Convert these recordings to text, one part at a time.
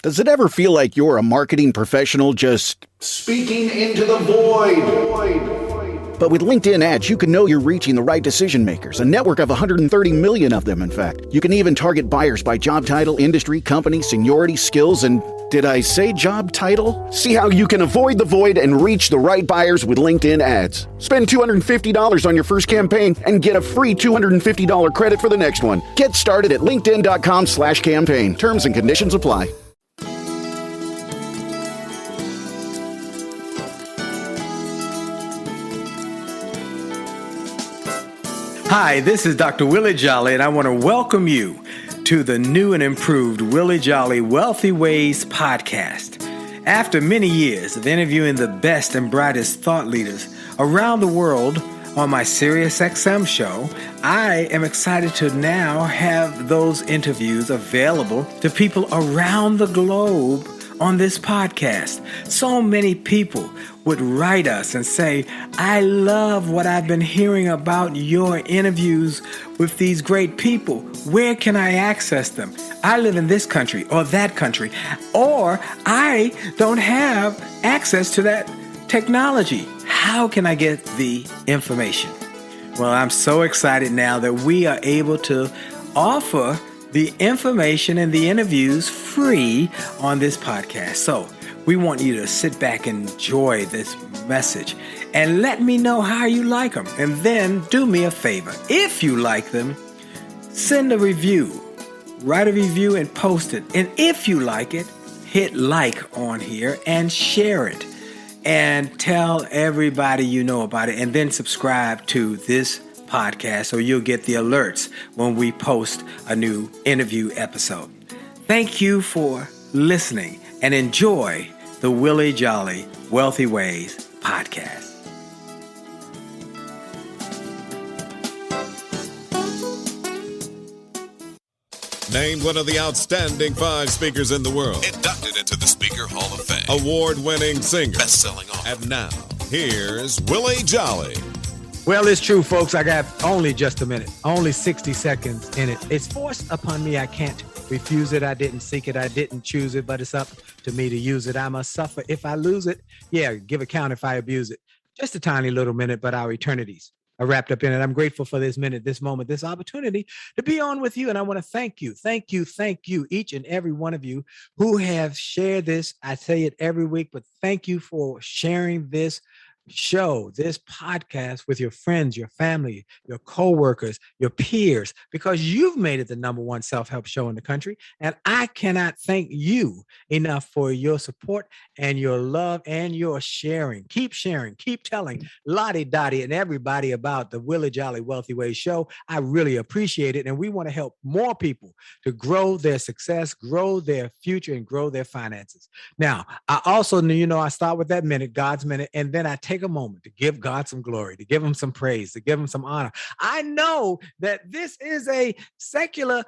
Does it ever feel like you're a marketing professional just speaking into the void? But with LinkedIn ads, you can know you're reaching the right decision makers, a network of 130 million of them, in fact. You can even target buyers by job title, industry, company, seniority, skills, and did I say job title? See how you can avoid the void and reach the right buyers with LinkedIn ads. Spend $250 on your first campaign and get a free $250 credit for the next one. Get started at linkedin.com/campaign. Terms and conditions apply. Hi, this is Dr. Willie Jolley, and I want to welcome you to the new and improved Willie Jolley Wealthy Ways podcast. After many years of interviewing the best and brightest thought leaders around the world on my SiriusXM show, I am excited to now have those interviews available to people around the globe on this podcast. So many people would write us and say, I love what I've been hearing about your interviews with these great people. Where can I access them? I live in this country or that country, or I don't have access to that technology. How can I get the information? Well, I'm so excited now that we are able to offer the information and the interviews free on this podcast. So we want you to sit back and enjoy this message and let me know how you like them. And then do me a favor. If you like them, send a review, write a review and post it. And if you like it, hit like on here and share it and tell everybody you know about it, and then subscribe to this podcast so you'll get the alerts when we post a new interview episode. Thank you for listening and enjoy the Willie Jolley Wealthy Ways podcast. Named one of the outstanding 5 speakers in the world. Inducted into the Speaker Hall of Fame. Award-winning singer. Best-selling author. And now, here's Willie Jolley. Well, it's true, folks. I got only just a minute, only 60 seconds in it. It's forced upon me. I can't refuse it. I didn't seek it. I didn't choose it, but it's up to me to use it. I must suffer if I lose it. Yeah, give account if I abuse it. Just a tiny little minute, but our eternities are wrapped up in it. I'm grateful for this minute, this moment, this opportunity to be on with you. And I want to thank you, each and every one of you who have shared this. I say it every week, but thank you for sharing this show, this podcast with your friends, your family, your coworkers, your peers, because you've made it the #1 self-help show in the country. And I cannot thank you enough for your support and your love and your sharing. Keep sharing, keep telling Lottie Dottie and everybody about the Willie Jolley Wealthy Ways show. I really appreciate it. And we want to help more people to grow their success, grow their future, and grow their finances. Now, I also, I start with that minute, God's minute, and then I take a moment to give God some glory, to give him some praise, to give him some honor. I know that this is a secular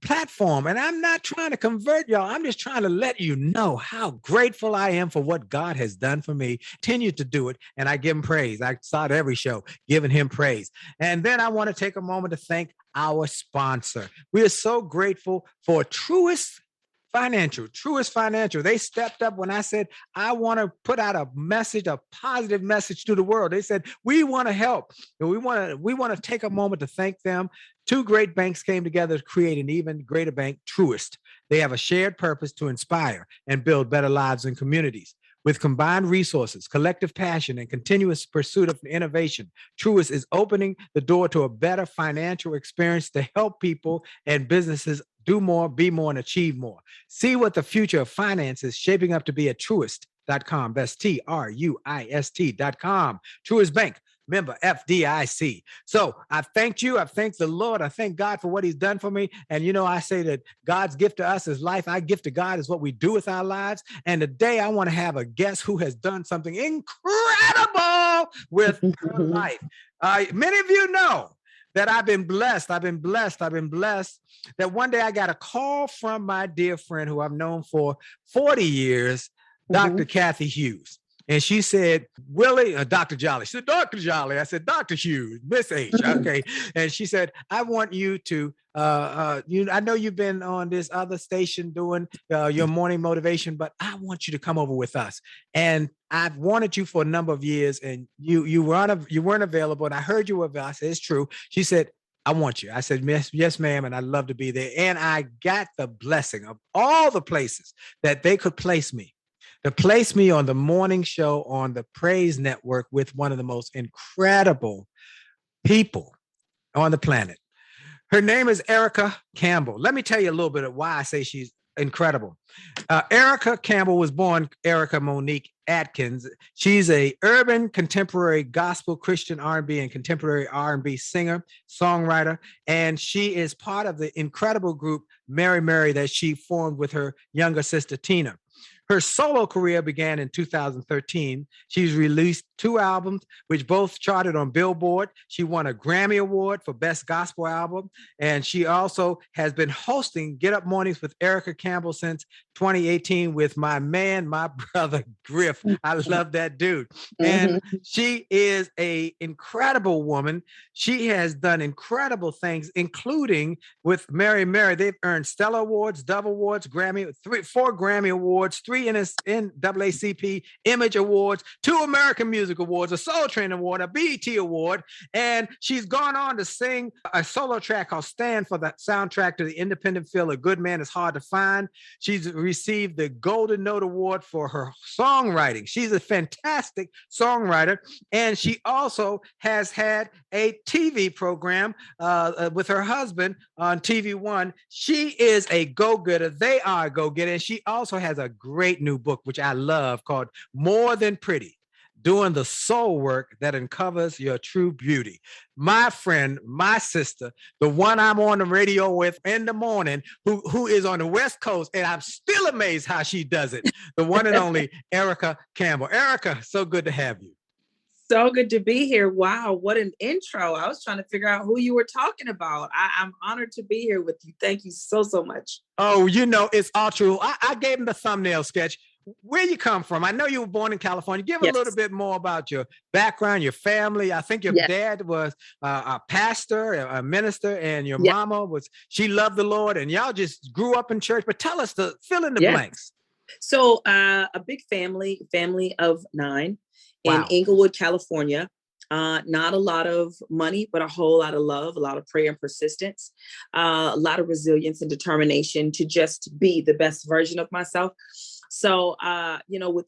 platform, and I'm not trying to convert y'all. I'm just trying to let you know how grateful I am for what God has done for me. Continue to do it, and I give him praise. I start every show giving him praise. And then I want to take a moment to thank our sponsor. We are so grateful for Truist Financial. They stepped up when I said, I want to put out a message, a positive message to the world. They said, we want to help. And we want to take a moment to thank them. 2 great banks came together to create an even greater bank, Truist. They have a shared purpose to inspire and build better lives and communities. With combined resources, collective passion, and continuous pursuit of innovation, Truist is opening the door to a better financial experience to help people and businesses do more, be more, and achieve more. See what the future of finance is shaping up to be at Truist.com. That's Truist.com. Truist Bank, member FDIC. So I thanked you. I thank the Lord. I thank God for what he's done for me. And I say that God's gift to us is life. Our gift to God is what we do with our lives. And today I want to have a guest who has done something incredible with her life. Many of you know that I've been blessed that one day I got a call from my dear friend who I've known for 40 years, Dr. Kathy Hughes. And she said, Willie, Dr. Jolley. She said, Dr. Jolley. I said, Dr. Hughes, Miss H. Okay. And she said, I want you to, I know you've been on this other station doing your morning motivation, but I want you to come over with us. And I've wanted you for a number of years, and you weren't available. And I heard you were available. I said, it's true. She said, I want you. I said, yes, ma'am. And I'd love to be there. And I got the blessing of all the places that they could place me, to place me on the morning show on the Praise Network with one of the most incredible people on the planet. Her name is Erica Campbell. Let me tell you a little bit of why I say she's incredible. Erica Campbell was born Erica Monique Atkins. She's a urban contemporary gospel Christian R&B and contemporary R&B singer, songwriter, and she is part of the incredible group Mary Mary that she formed with her younger sister Tina. Her solo career began in 2013. She's released 2 albums, which both charted on Billboard. She won a Grammy Award for Best Gospel Album. And she also has been hosting Get Up Mornings with Erica Campbell since 2018 with my brother, Griff. I love that dude. And she is an incredible woman. She has done incredible things, including with Mary Mary. They've earned Stellar Awards, Dove Awards, 4 Grammy Awards, 3 NAACP Image Awards, 2 American Music Awards, a Soul Train Award, a BET Award, and she's gone on to sing a solo track called Stand for the soundtrack to the independent film A Good Man Is Hard to Find. She's received the Golden Note Award for her songwriting. She's a fantastic songwriter, and she also has had a TV program with her husband on TV One. She is a go-getter. They are a go-getter, and she also has a great new book, which I love, called More Than Pretty, Doing the Soul Work That Uncovers Your True Beauty. My friend, my sister, the one I'm on the radio with in the morning, who is on the West Coast, and I'm still amazed how she does it, the one and only Erica Campbell. Erica, so good to have you. So good to be here. Wow, what an intro. I was trying to figure out who you were talking about. I'm honored to be here with you. Thank you so much. Oh, it's all true. I gave him the thumbnail sketch. Where you come from? I know you were born in California. Give a little bit more about your background, your family. I think your dad was a pastor, a minister, and your mama she loved the Lord, and y'all just grew up in church. But tell us fill in the blanks. So a big family of 9 in Inglewood, California. Not a lot of money, but a whole lot of love, a lot of prayer and persistence, a lot of resilience and determination to just be the best version of myself. So,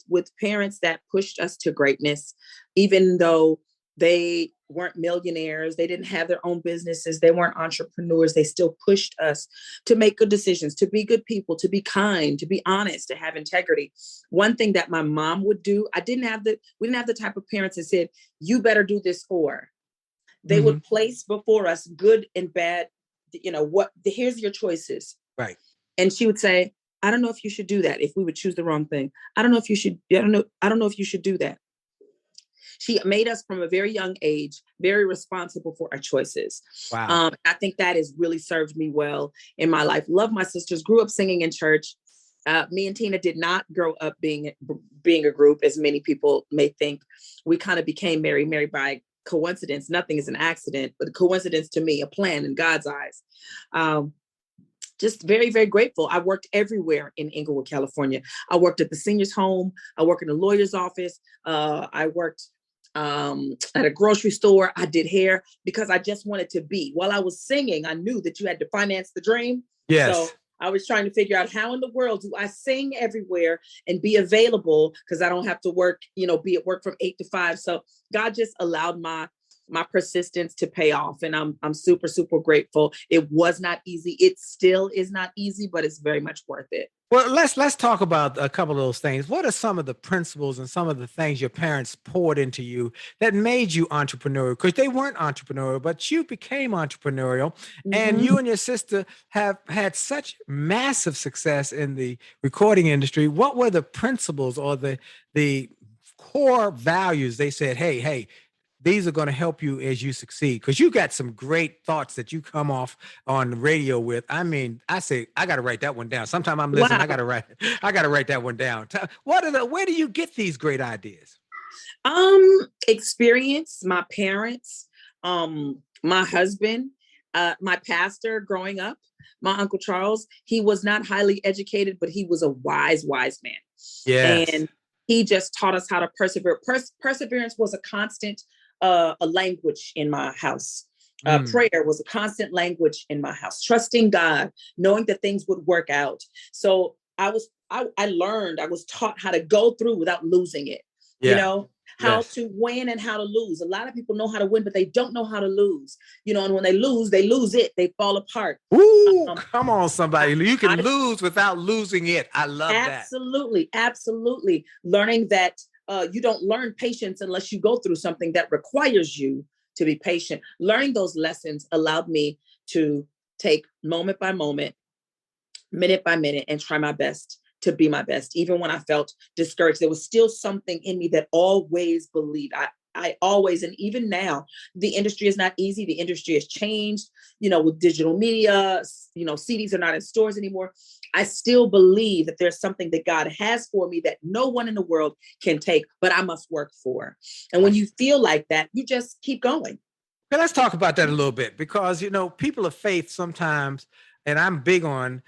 with parents that pushed us to greatness, even though they weren't millionaires, they didn't have their own businesses, they weren't entrepreneurs, they still pushed us to make good decisions, to be good people, to be kind, to be honest, to have integrity. One thing that my mom would do, we didn't have the type of parents that said, you better do this, or they would place before us good and bad, here's your choices. Right. And she would say, I don't know if you should do that if we would choose the wrong thing. I don't know if you should do that. She made us from a very young age, very responsible for our choices. Wow. I think that has really served me well in my life. Love my sisters, grew up singing in church. Me and Tina did not grow up being a group, as many people may think. We kind of became Mary Mary by coincidence. Nothing is an accident, but a coincidence to me, a plan in God's eyes. Just very, very grateful. I worked everywhere in Inglewood, California. I worked at the seniors' home. I worked in a lawyer's office. I worked at a grocery store. I did hair because I just wanted to be. While I was singing, I knew that you had to finance the dream. Yes. So I was trying to figure out how in the world do I sing everywhere and be available, because I don't have to work, be at work from 8 to 5. So God just allowed my persistence to pay off. And I'm super, super grateful. It was not easy. It still is not easy, but it's very much worth it. Well, let's talk about a couple of those things. What are some of the principles and some of the things your parents poured into you that made you entrepreneurial? Because they weren't entrepreneurial, but you became entrepreneurial. And you and your sister have had such massive success in the recording industry. What were the principles or the core values they said, hey, these are going to help you as you succeed. Because you got some great thoughts that you come off on the radio with. I mean, I say, I got to write that one down. Sometime I'm listening, Wow. I got to write that one down. Where do you get these great ideas? Experience, my parents, my husband, my pastor growing up, my Uncle Charles. He was not highly educated, but he was a wise man. Yes. And he just taught us how to persevere. Perseverance was a constant a language in my house. Prayer was a constant language in my house. Trusting God, knowing that things would work out. So I was taught how to go through without losing it. Yeah. You know, how to win and how to lose. A lot of people know how to win, but they don't know how to lose. You know, and when they lose it. They fall apart. Ooh, come on, somebody. You can lose without losing it. I love that. Absolutely. Learning that you don't learn patience unless you go through something that requires you to be patient. Learning those lessons allowed me to take moment by moment, minute by minute, and try my best to be my best. Even when I felt discouraged, there was still something in me that always believed. I always, and even now, the industry is not easy. The industry has changed, you know, with digital media, you know, CDs are not in stores anymore. I still believe that there's something that God has for me that no one in the world can take, but I must work for. And when you feel like that, you just keep going. Well, let's talk about that a little bit, because, you know, people of faith sometimes, and I'm big on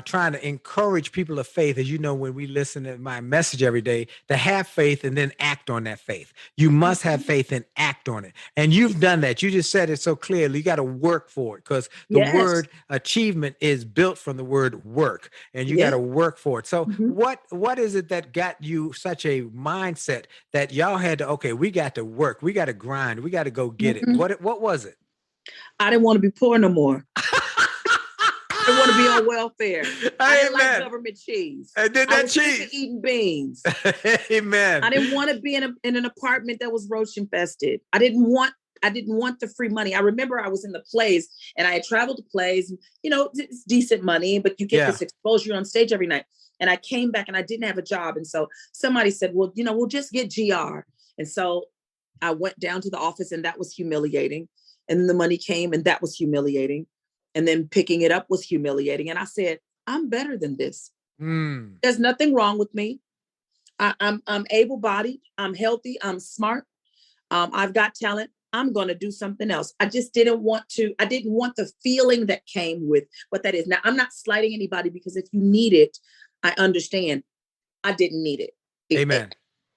trying to encourage people of faith, as you know, when we listen to my message every day, to have faith and then act on that faith. You must have faith and act on it. And you've done that. You just said it so clearly. You got to work for it, because the word achievement is built from the word work, and you got to work for it. So what is it that got you such a mindset that y'all had to, okay, we got to work, we got to grind, we got to go get it? What was it? I didn't want to be poor no more. I want to be on welfare. I didn't like government cheese. I did that cheese. Eating beans. Amen. I didn't want to be in an apartment that was roach infested. I didn't want the free money. I remember I was in the plays, and I had traveled to plays. You know, it's decent money, but you get this exposure on stage every night. And I came back and I didn't have a job. And so somebody said, well, you know, we'll just get GR. And so I went down to the office, and that was humiliating. And then the money came, and that was humiliating. And then picking it up was humiliating. And I said, I'm better than this. There's nothing wrong with me. I'm able-bodied. I'm healthy. I'm smart. I've got talent. I'm going to do something else. I didn't want the feeling that came with what that is. Now, I'm not slighting anybody, because if you need it, I understand. I didn't need it. Amen.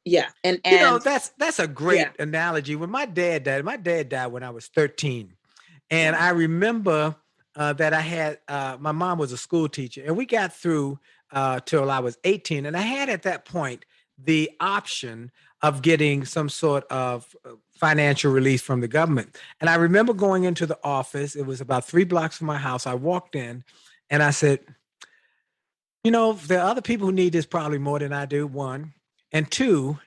Yeah. And you know, that's a great analogy. When my dad died when I was 13. And I remember that I had, my mom was a school teacher, and we got through till I was 18. And I had at that point the option of getting some sort of financial relief from the government. And I remember going into the office. It was about 3 blocks from my house. I walked in and I said, you know, there are other people who need this probably more than I do, 1. And 2,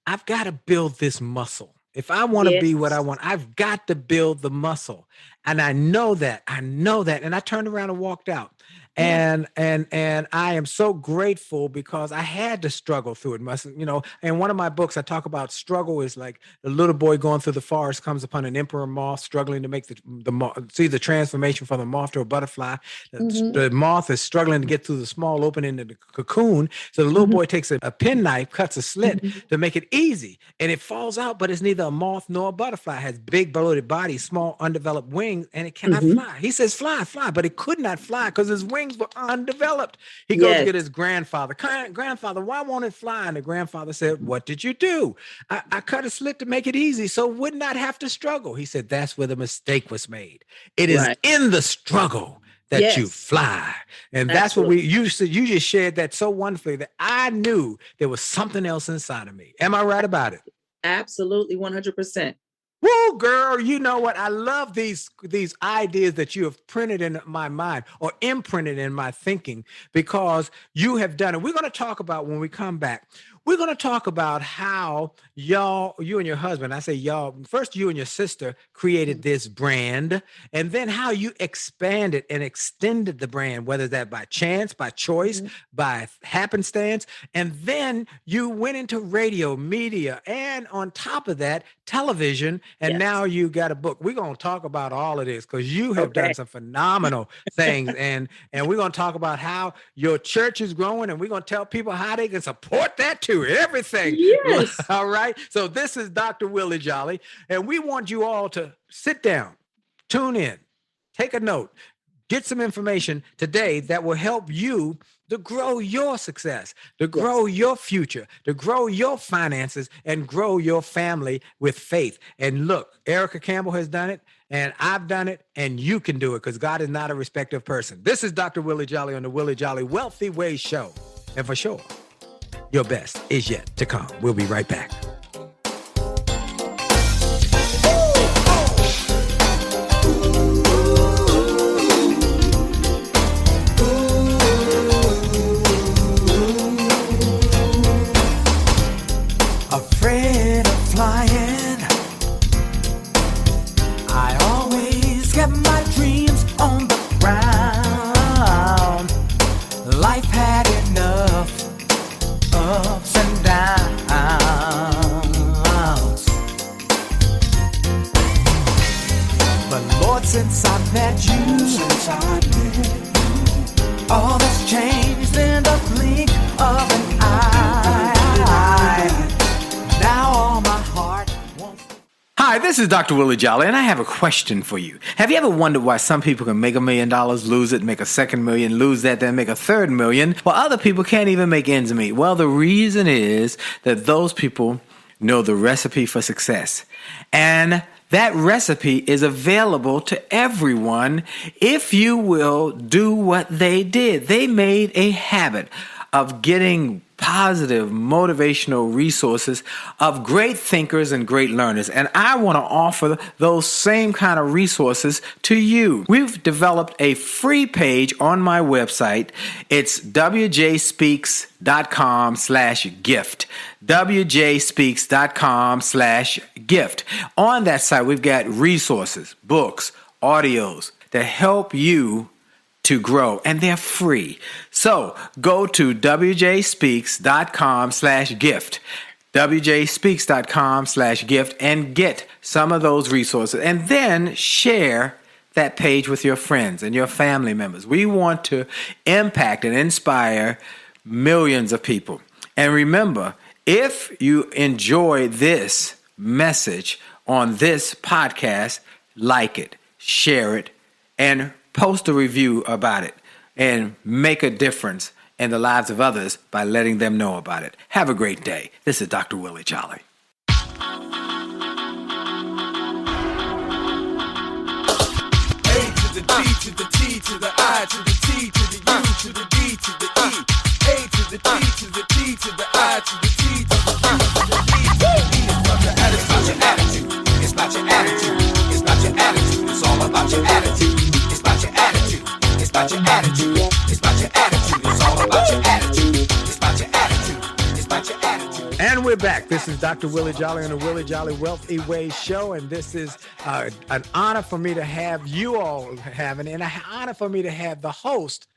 I've got to build this muscle. If I want to be what I want, I've got to build the muscle. And I know that. And I turned around and walked out. And I am so grateful, because I had to struggle through it. You know, in one of my books, I talk about struggle is like the little boy going through the forest comes upon an emperor moth struggling to make the transformation from the moth to a butterfly. The moth is struggling to get through the small opening in the cocoon. So the little boy takes a penknife, cuts a slit to make it easy, and it falls out, but it's neither a moth nor a butterfly. It has big bloated body, small undeveloped wings, and it cannot fly. He says, fly, but it could not fly because his wings were undeveloped. He goes to get his grandfather. Grandfather, why won't it fly? And the grandfather said, what did you do? I cut a slit to make it easy so it would not have to struggle. He said, that's where the mistake was made. It is in the struggle that you fly. And that's what you just shared that so wonderfully, that I knew there was something else inside of me. Am I right about it? Absolutely, 100%. Woo, girl, you know what? I love these ideas that you have printed in my mind or imprinted in my thinking, because you have done it. We're going to talk about, when we come back, We're going to talk about how you and your husband, I say y'all, first you and your sister created this brand, and then how you expanded and extended the brand, whether that by chance, by choice, by happenstance, and then you went into radio, media, and on top of that, television, and now you got a book. We're going to talk about all of this because you have done some phenomenal things, and we're going to talk about how your church is growing, and we're going to tell people how they can support that too. Everything. Yes. All right. So this is Dr. Willie Jolley, and we want you all to sit down, tune in, take a note, get some information today that will help you to grow your success, to grow your future, to grow your finances, and grow your family with faith. And look, Erica Campbell has done it, and I've done it, and you can do it because God is not a respecter of person. This is Dr. Willie Jolley on the Willie Jolley Wealthy Ways Show. And for sure, your best is yet to come. We'll be right back. Afraid of flying, I always kept my dreams on the ground. Life had enough ups and downs, but Lord, since I met you, all that's changed in the blink of an eye. Now all my heart wants. Hi, this is Dr. Willie Jolley, and I have a question for you. Have you ever wondered why some people can make $1 million, lose it, make a second million, lose that, then make a third million, while other people can't even make ends meet? Well, the reason is that those people know the recipe for success. And that recipe is available to everyone if you will do what they did. They made a habit of getting positive, motivational resources of great thinkers and great learners. And I want to offer those same kind of resources to you. We've developed a free page on my website. It's wjspeaks.com/gift. wjspeaks.com/gift. On that site, we've got resources, books, audios that help you to grow, and they're free. So go to wjspeaks.com/gift, wjspeaks.com/gift, and get some of those resources, and then share that page with your friends and your family members. We want to impact and inspire millions of people. And remember, if you enjoy this message on this podcast, like it, share it, and post a review about it, and make a difference in the lives of others by letting them know about it. Have a great day. This is Dr. Willie Jolley. A to the D to the T to the I to the T to the U to the D to the E. A to the D to the T to the I to the T to the U to the D to the E. It's about your attitude. It's about your attitude. It's about your attitude. It's all about your attitude. It's about your attitude. It's about your attitude. It's about your attitude. It's all about your attitude. It's about your attitude. It's about your attitude. And we're back. This is Dr. Willie Jolley on the Willie Jolley Wealthy Ways Show, and this is an honor for me to have you all having, and an honor for me to have the host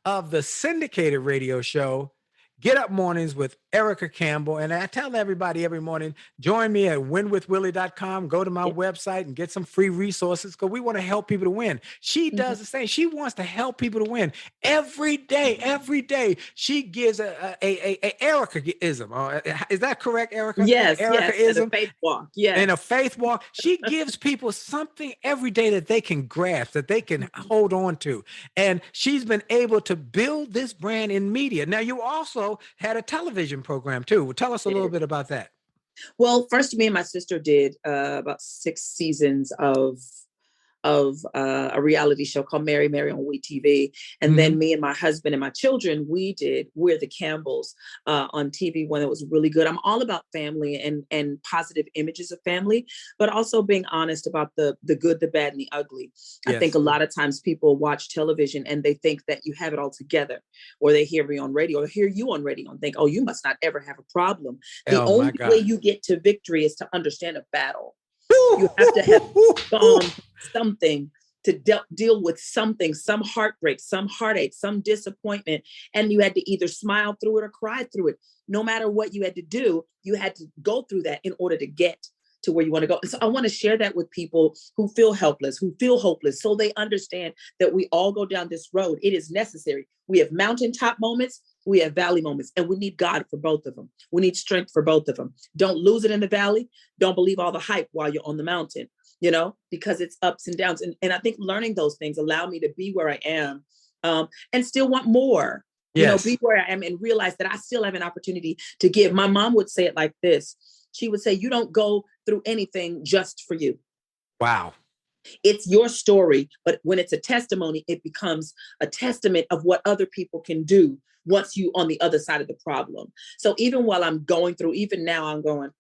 of the syndicated radio show, Get Up Mornings with Erica Campbell. And I tell everybody every morning, join me at winwithwillie.com. Go to my website and get some free resources because we want to help people to win. She does the same. She wants to help people to win every day. Every day, she gives a Erica-ism. Is that correct, Erica? Yes, Erica-ism. and a faith walk. Yes. And a faith walk. She gives people something every day that they can grasp, that they can hold on to. And she's been able to build this brand in media. Now, you also had a television program too. Tell us a little bit about that. Well, first, me and my sister did about 6 seasons of a reality show called Mary Mary on WeTV. And then me and my husband and my children, we did We're the Campbells on TV when it was really good. I'm all about family and positive images of family, but also being honest about the good, the bad, and the ugly. Yes. I think a lot of times people watch television and they think that you have it all together, or they hear me on radio or hear you on radio and think, oh, you must not ever have a problem. The only way you get to victory is to understand a battle. You have to have gone something to deal with something, some heartbreak, some heartache, some disappointment. And you had to either smile through it or cry through it. No matter what you had to do, you had to go through that in order to get to where you want to go. And so I want to share that with people who feel helpless, who feel hopeless, so they understand that we all go down this road. It is necessary. We have mountaintop moments, we have valley moments, and we need God for both of them. We need strength for both of them. Don't lose it in the valley. Don't believe all the hype while you're on the mountain, because it's ups and downs. And I think learning those things allow me to be where I am and still want more. Yes. Be where I am and realize that I still have an opportunity to give. My mom would say it like this. She would say, you don't go through anything just for you. Wow. It's your story. But when it's a testimony, it becomes a testament of what other people can do once you on the other side of the problem. So even while I'm going through, even now I'm going,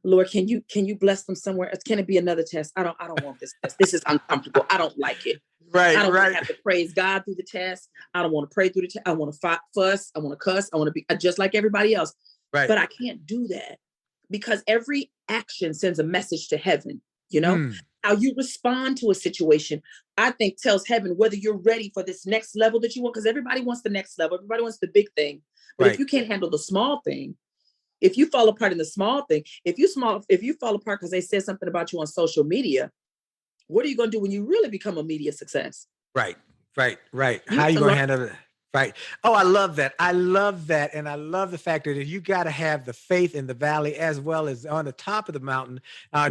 Lord, can you bless them somewhere? Can it be another test? I don't want this test. This is uncomfortable. I don't like it. Right. I don't want to have to praise God through the test. I don't want to pray through the test. I want to fuss. I want to cuss. I want to be just like everybody else. Right. But I can't do that because every action sends a message to heaven. How you respond to a situation, I think tells heaven whether you're ready for this next level that you want. Because everybody wants the next level. Everybody wants the big thing. But if you can't handle the small thing, if you fall apart in the small thing, if you fall apart because they said something about you on social media, what are you going to do when you really become a media success? Right. How are you going to handle it? Right. Oh, I love that. And I love the fact that you got to have the faith in the valley as well as on the top of the mountain.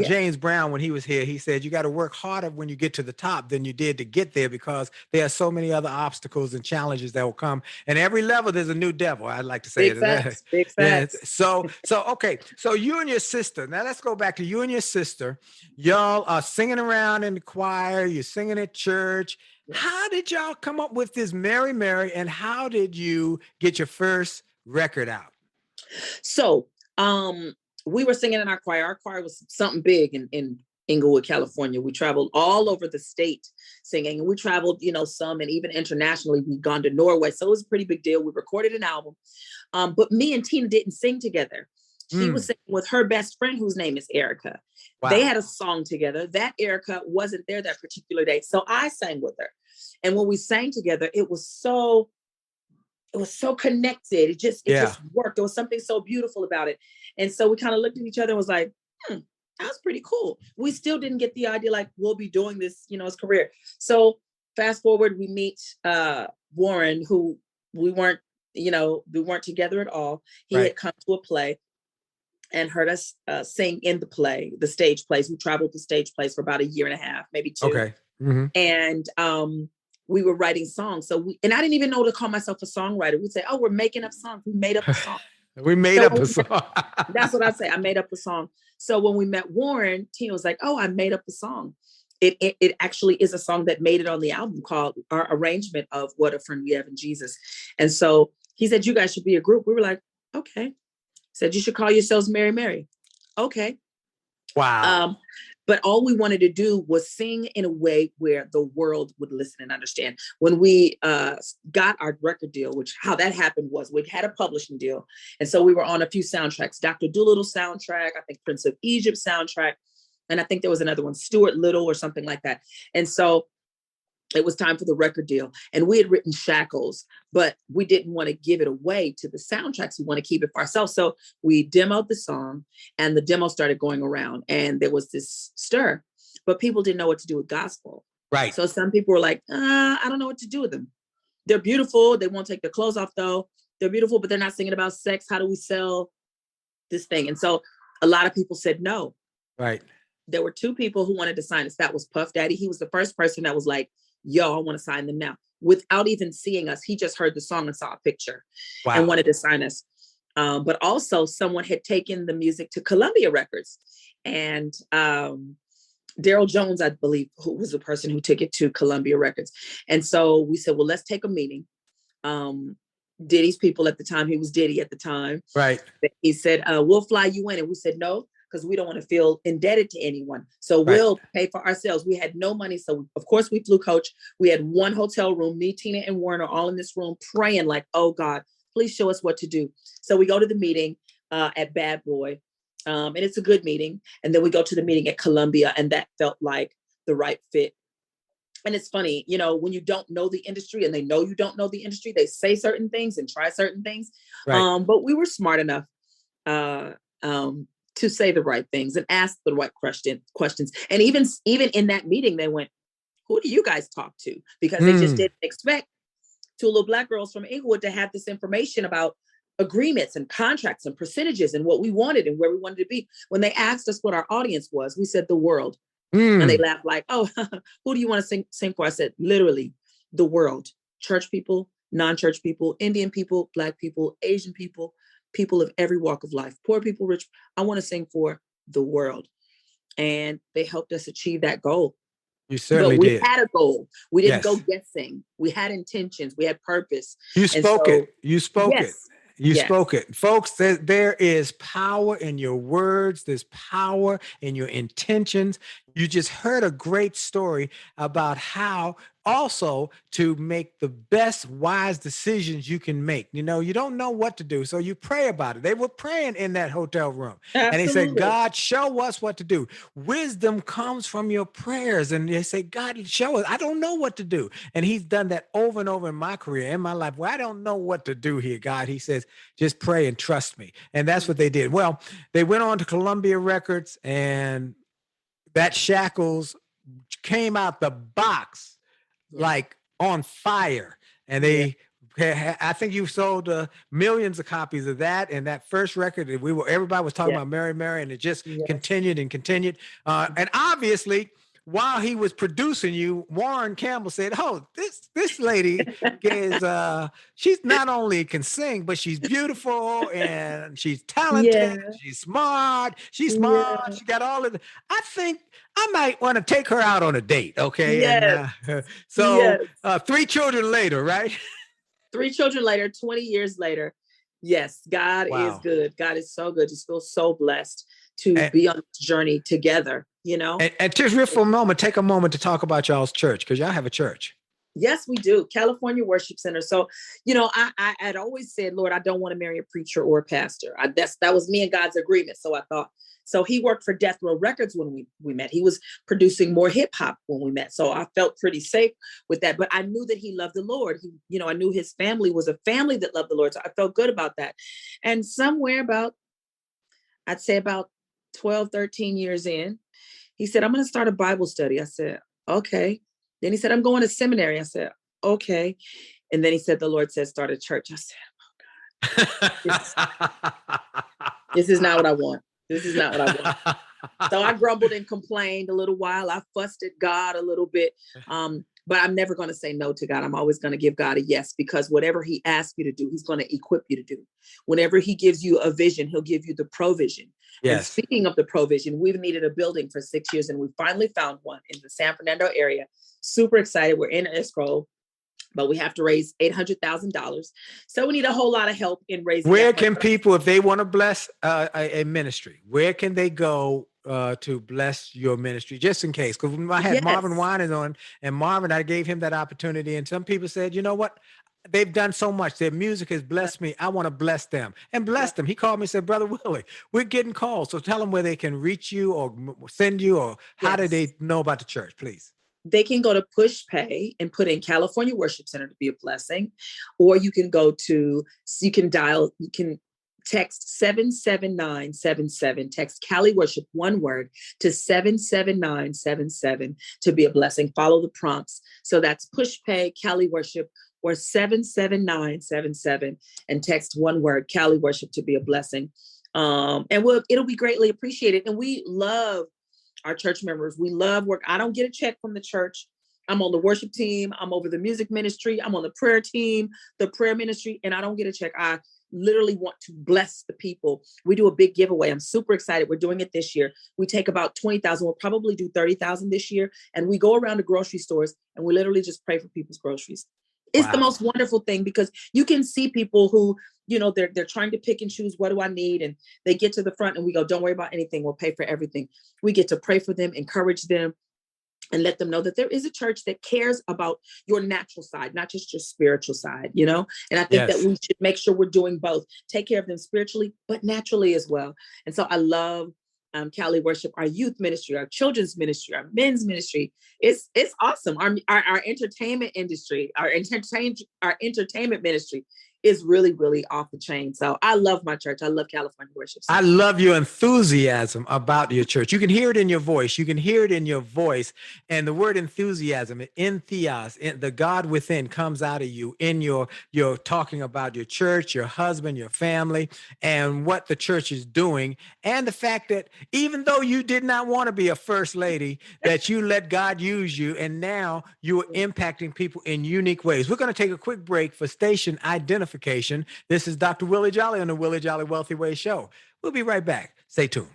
James Brown, when he was here, he said, you got to work harder when you get to the top than you did to get there, because there are so many other obstacles and challenges that will come. And every level, there's a new devil. I'd like to say Big facts. Big facts. So, okay. So you and your sister, now let's go back to you and your sister. Y'all are singing around in the choir. You're singing at church. How did y'all come up with this Mary Mary, and how did you get your first record out? So we were singing in our choir. Our choir was something big in Inglewood, California. We traveled all over the state singing, and we traveled, some, and even internationally. We'd gone to Norway. So it was a pretty big deal. We recorded an album. But me and Tina didn't sing together. She was singing with her best friend, whose name is Erica. Wow. They had a song together. That Erica wasn't there that particular day. So I sang with her. And when we sang together, it was so connected. It just worked. There was something so beautiful about it. And so we kind of looked at each other and was like, that was pretty cool. We still didn't get the idea, like, we'll be doing this, as career. So fast forward, we meet Warren, who we weren't together at all. He had come to a play and heard us sing in the stage plays. We traveled the stage plays for about a year and a half, maybe 2. Okay. Mm-hmm. And we were writing songs. And I didn't even know to call myself a songwriter. We'd say, oh, we're making up songs. We made up a song. We made up a song. That's what I say. I made up a song. So when we met Warren, Tina was like, oh, I made up a song. It actually is a song that made it on the album called Our Arrangement of What a Friend We Have in Jesus. And so he said, you guys should be a group. We were like, okay. Said, you should call yourselves Mary Mary. Okay. Wow. But all we wanted to do was sing in a way where the world would listen and understand. When we got our record deal, how that happened was we had a publishing deal. And so we were on a few soundtracks, Dr. Dolittle soundtrack, I think Prince of Egypt soundtrack. And I think there was another one, Stuart Little or something like that. And so it was time for the record deal. And we had written Shackles, but we didn't want to give it away to the soundtracks. We want to keep it for ourselves. So we demoed the song, and the demo started going around, and there was this stir, but people didn't know what to do with gospel. Right. So some people were like, I don't know what to do with them. They're beautiful. They won't take their clothes off though. They're beautiful, but they're not singing about sex. How do we sell this thing? And so a lot of people said no. Right. There were 2 people who wanted to sign us. That was Puff Daddy. He was the first person that was like, yo, I want to sign them now. Without even seeing us, he just heard the song and saw a picture and wanted to sign us. But also someone had taken the music to Columbia Records. And Daryl Jones, I believe, who was the person who took it to Columbia Records. And so we said, well, let's take a meeting. Diddy's people at the time, he was Diddy at the time. Right. He said, we'll fly you in. And we said, no, because we don't want to feel indebted to anyone. So we'll pay for ourselves. We had no money. So of course we flew coach. We had one hotel room, me, Tina, and Warner all in this room praying like, oh God, please show us what to do. So we go to the meeting at Bad Boy. And it's a good meeting. And then we go to the meeting at Columbia, and that felt like the right fit. And it's funny, you know, when you don't know the industry and they know you don't know the industry, they say certain things and try certain things. Right. But we were smart enough to say the right things and ask the right questions. And even in that meeting, they went, who do you guys talk to? Because they just didn't expect two little Black girls from Inglewood to have this information about agreements and contracts and percentages and what we wanted and where we wanted to be. When they asked us what our audience was, we said the world. And they laughed like, oh, who do you want to sing for? I said, literally, the world. Church people, non-church people, Indian people, Black people, Asian people, people of every walk of life, poor people, rich. I want to sing for the world. And they helped us achieve that goal. You certainly did. We had a goal. We didn't go guessing. We had intentions. We had purpose. You spoke it. You spoke it. You Yes. spoke it. Folks, there is power in your words. There's power in your intentions. You just heard a great story about how also to make the best wise decisions you can make. You know, you don't know what to do, so you pray about it. They were praying in that hotel room. Absolutely. And they said, God, show us what to do. Wisdom comes from your prayers. And they say, God, show us. I don't know what to do. And he's done that over and over in my career, in my life. Well, I don't know what to do here, God. He says, just pray and trust me. And that's what they did. Well, they went on to Columbia Records, and that Shackles came out the box like on fire. And I think you sold millions of copies of that. And that first record, everybody was talking about Mary, Mary, and it just continued and continued. And obviously, while he was producing you, Warren Campbell said, oh, this lady is, she's not only can sing, but she's beautiful and she's talented. She's smart. She got all of the, I think I might want to take her out on a date. Okay. Yes. And so 3 children later, right? 3 children later, 20 years later. Yes. God is good. God is so good. Just feel so blessed to be on this journey together, you know? And just for a moment, take a moment to talk about y'all's church, because y'all have a church. Yes, we do. California Worship Center. So, you know, I'd always said, Lord, I don't want to marry a preacher or a pastor. That was me and God's agreement. So I thought, so he worked for Death Row Records when we met. He was producing more hip hop when we met. So I felt pretty safe with that. But I knew that he loved the Lord. I knew his family was a family that loved the Lord. So I felt good about that. And somewhere I'd say about 12, 13 years in, he said, I'm going to start a Bible study. I said, okay. Then he said, I'm going to seminary. I said, okay. And then he said, the Lord said, start a church. I said, oh God, this is not what I want. This is not what I want. So I grumbled and complained a little while. I fussed at God a little bit. But I'm never going to say no to God. I'm always going to give God a yes, because whatever he asks you to do, he's going to equip you to do. Whenever he gives you a vision, he'll give you the provision. Yes. And speaking of the provision, we've needed a building for 6 years, and we finally found one in the San Fernando area. Super excited. We're in escrow, but we have to raise $800,000. So we need a whole lot of help in raising. Where can people, if they want to bless a ministry, where can they go to bless your ministry, just in case? Because I had Marvin Winans on, and Marvin, I gave him that opportunity. And some people said, you know what? They've done so much. Their music has blessed me. I want to bless them and bless them. He called me and said, Brother Willie, we're getting calls. So tell them where they can reach you or send you, or how do they know about the church, please? They can go to PushPay and put in California Worship Center to be a blessing. Or you can you can text 77977, text Cali Worship, one word, to 77977 to be a blessing. Follow the prompts. So that's PushPay, Cali Worship, or 77977, and text one word, Cali Worship, to be a blessing. And it'll be greatly appreciated. And we love our church members. We love work. I don't get a check from the church. I'm on the worship team. I'm over the music ministry. I'm on the prayer team, the prayer ministry, and I don't get a check. literally want to bless the people. We do a big giveaway. I'm super excited. We're doing it this year. We take about 20,000. We'll probably do 30,000 this year. And we go around to grocery stores and we literally just pray for people's groceries. It's the most wonderful thing, because you can see people who, they're trying to pick and choose, what do I need? And they get to the front and we go, don't worry about anything. We'll pay for everything. We get to pray for them, encourage them, and let them know that there is a church that cares about your natural side, not just your spiritual side, And I think that we should make sure we're doing both, take care of them spiritually, but naturally as well. And so I love Cali Worship, our youth ministry, our children's ministry, our men's ministry. It's awesome. Our entertainment industry, our entertainment ministry is really, really off the chain. So I love my church. I love California Worship. I love your enthusiasm about your church. You can hear it in your voice. And the word enthusiasm, entheos, the God within comes out of you in your talking about your church, your husband, your family, and what the church is doing. And the fact that even though you did not want to be a first lady, that you let God use you. And now you are impacting people in unique ways. We're going to take a quick break for station identification. This is Dr. Willie Jolley on the Willie Jolley Wealthy Ways Show. We'll be right back. Stay tuned.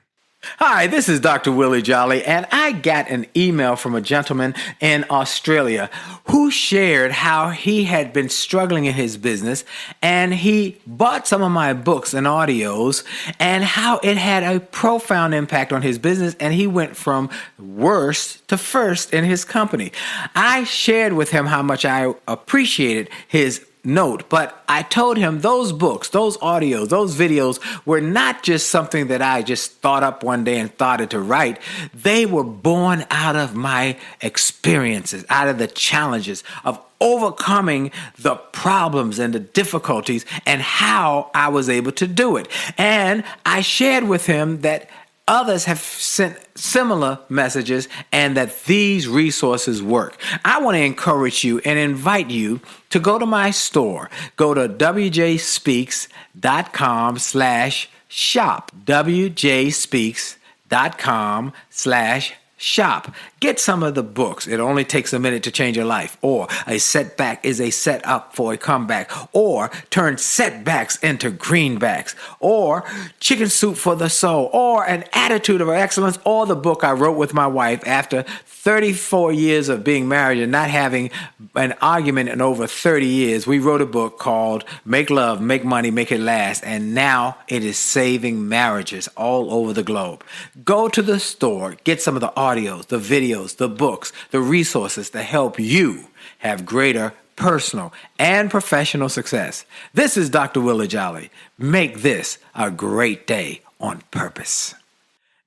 Hi, this is Dr. Willie Jolley, and I got an email from a gentleman in Australia who shared how he had been struggling in his business, and he bought some of my books and audios, and how it had a profound impact on his business, and he went from worst to first in his company. I shared with him how much I appreciated his note, but I told him those books, those audios, those videos were not just something that I just thought up one day and started to write. They were born out of my experiences, out of the challenges of overcoming the problems and the difficulties and how I was able to do it. And I shared with him that others have sent similar messages and that these resources work. I want to encourage you and invite you to go to my store. Go to wjspeaks.com/shop. wjspeaks.com/shop. Get some of the books. It only takes a minute to change your life. Or a setback is a setup for a comeback. Or turn setbacks into greenbacks. Or chicken soup for the soul. Or an attitude of excellence. Or the book I wrote with my wife after 34 years of being married and not having an argument in over 30 years. We wrote a book called Make Love, Make Money, Make It Last. And now it is saving marriages all over the globe. Go to the store. Get some of the audios, the videos, the books, the resources to help you have greater personal and professional success. This is Dr. Willie Jolley. Make this a great day on purpose.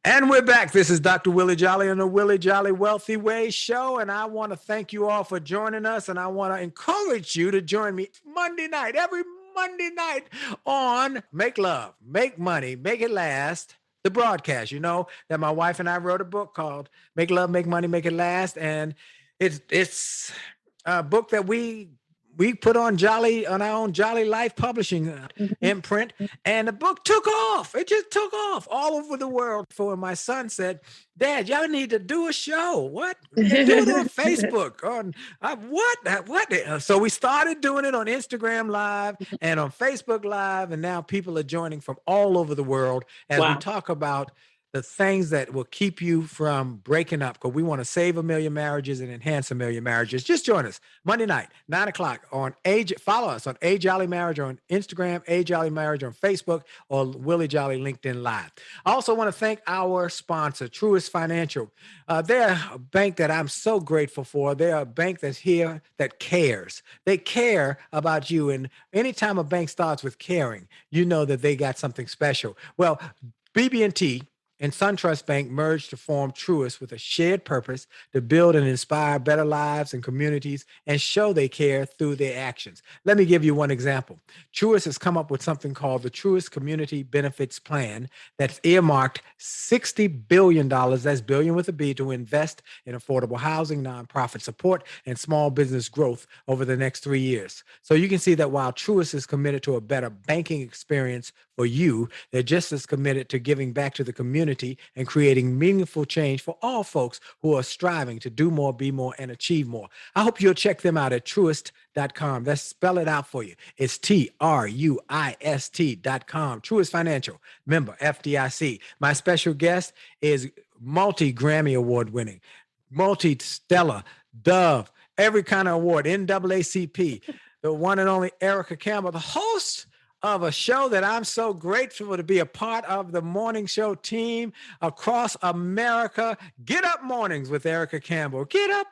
And we're back. This is Dr. Willie Jolley on the Willie Jolley Wealthy Ways Show. And I want to thank you all for joining us. And I want to encourage you to join me every Monday night on Make Love, Make Money, Make It Last. The broadcast, that my wife and I wrote a book called Make Love, Make Money, Make It Last. And it's a book that we put on our own Jolley Life Publishing imprint. And the book took off. It just took off all over the world. For my son said, Dad, y'all need to do a show. What? Do it on Facebook. What? So we started doing it on Instagram Live and on Facebook Live. And now people are joining from all over the world as we talk about the things that will keep you from breaking up, because we want to save 1 million marriages and enhance 1 million marriages. Just join us Monday night, 9:00 on follow us on A Jolley Marriage on Instagram, A Jolley Marriage on Facebook, or Willie Jolley LinkedIn Live. I also want to thank our sponsor, Truist Financial. They're a bank that I'm so grateful for. They're a bank that's here that cares. They care about you. And anytime a bank starts with caring, you know that they got something special. Well, BB&T and SunTrust Bank merged to form Truist with a shared purpose to build and inspire better lives and communities and show they care through their actions. Let me give you one example. Truist has come up with something called the Truist Community Benefits Plan that's earmarked $60 billion, that's billion with a B, to invest in affordable housing, nonprofit support, and small business growth over the next 3 years. So you can see that while Truist is committed to a better banking experience for you, they're just as committed to giving back to the community community and creating meaningful change for all folks who are striving to do more, be more, and achieve more. I hope you'll check them out at truist.com. Let's spell it out for you. It's TRUIST.com. Truist Financial, member FDIC. My special guest is multi-Grammy Award-winning, multi-Stellar, Dove, every kind of award, NAACP, the one and only Erica Campbell, the host of a show that I'm so grateful to be a part of, the morning show team across America. Get Up Mornings with Erica Campbell. Get up.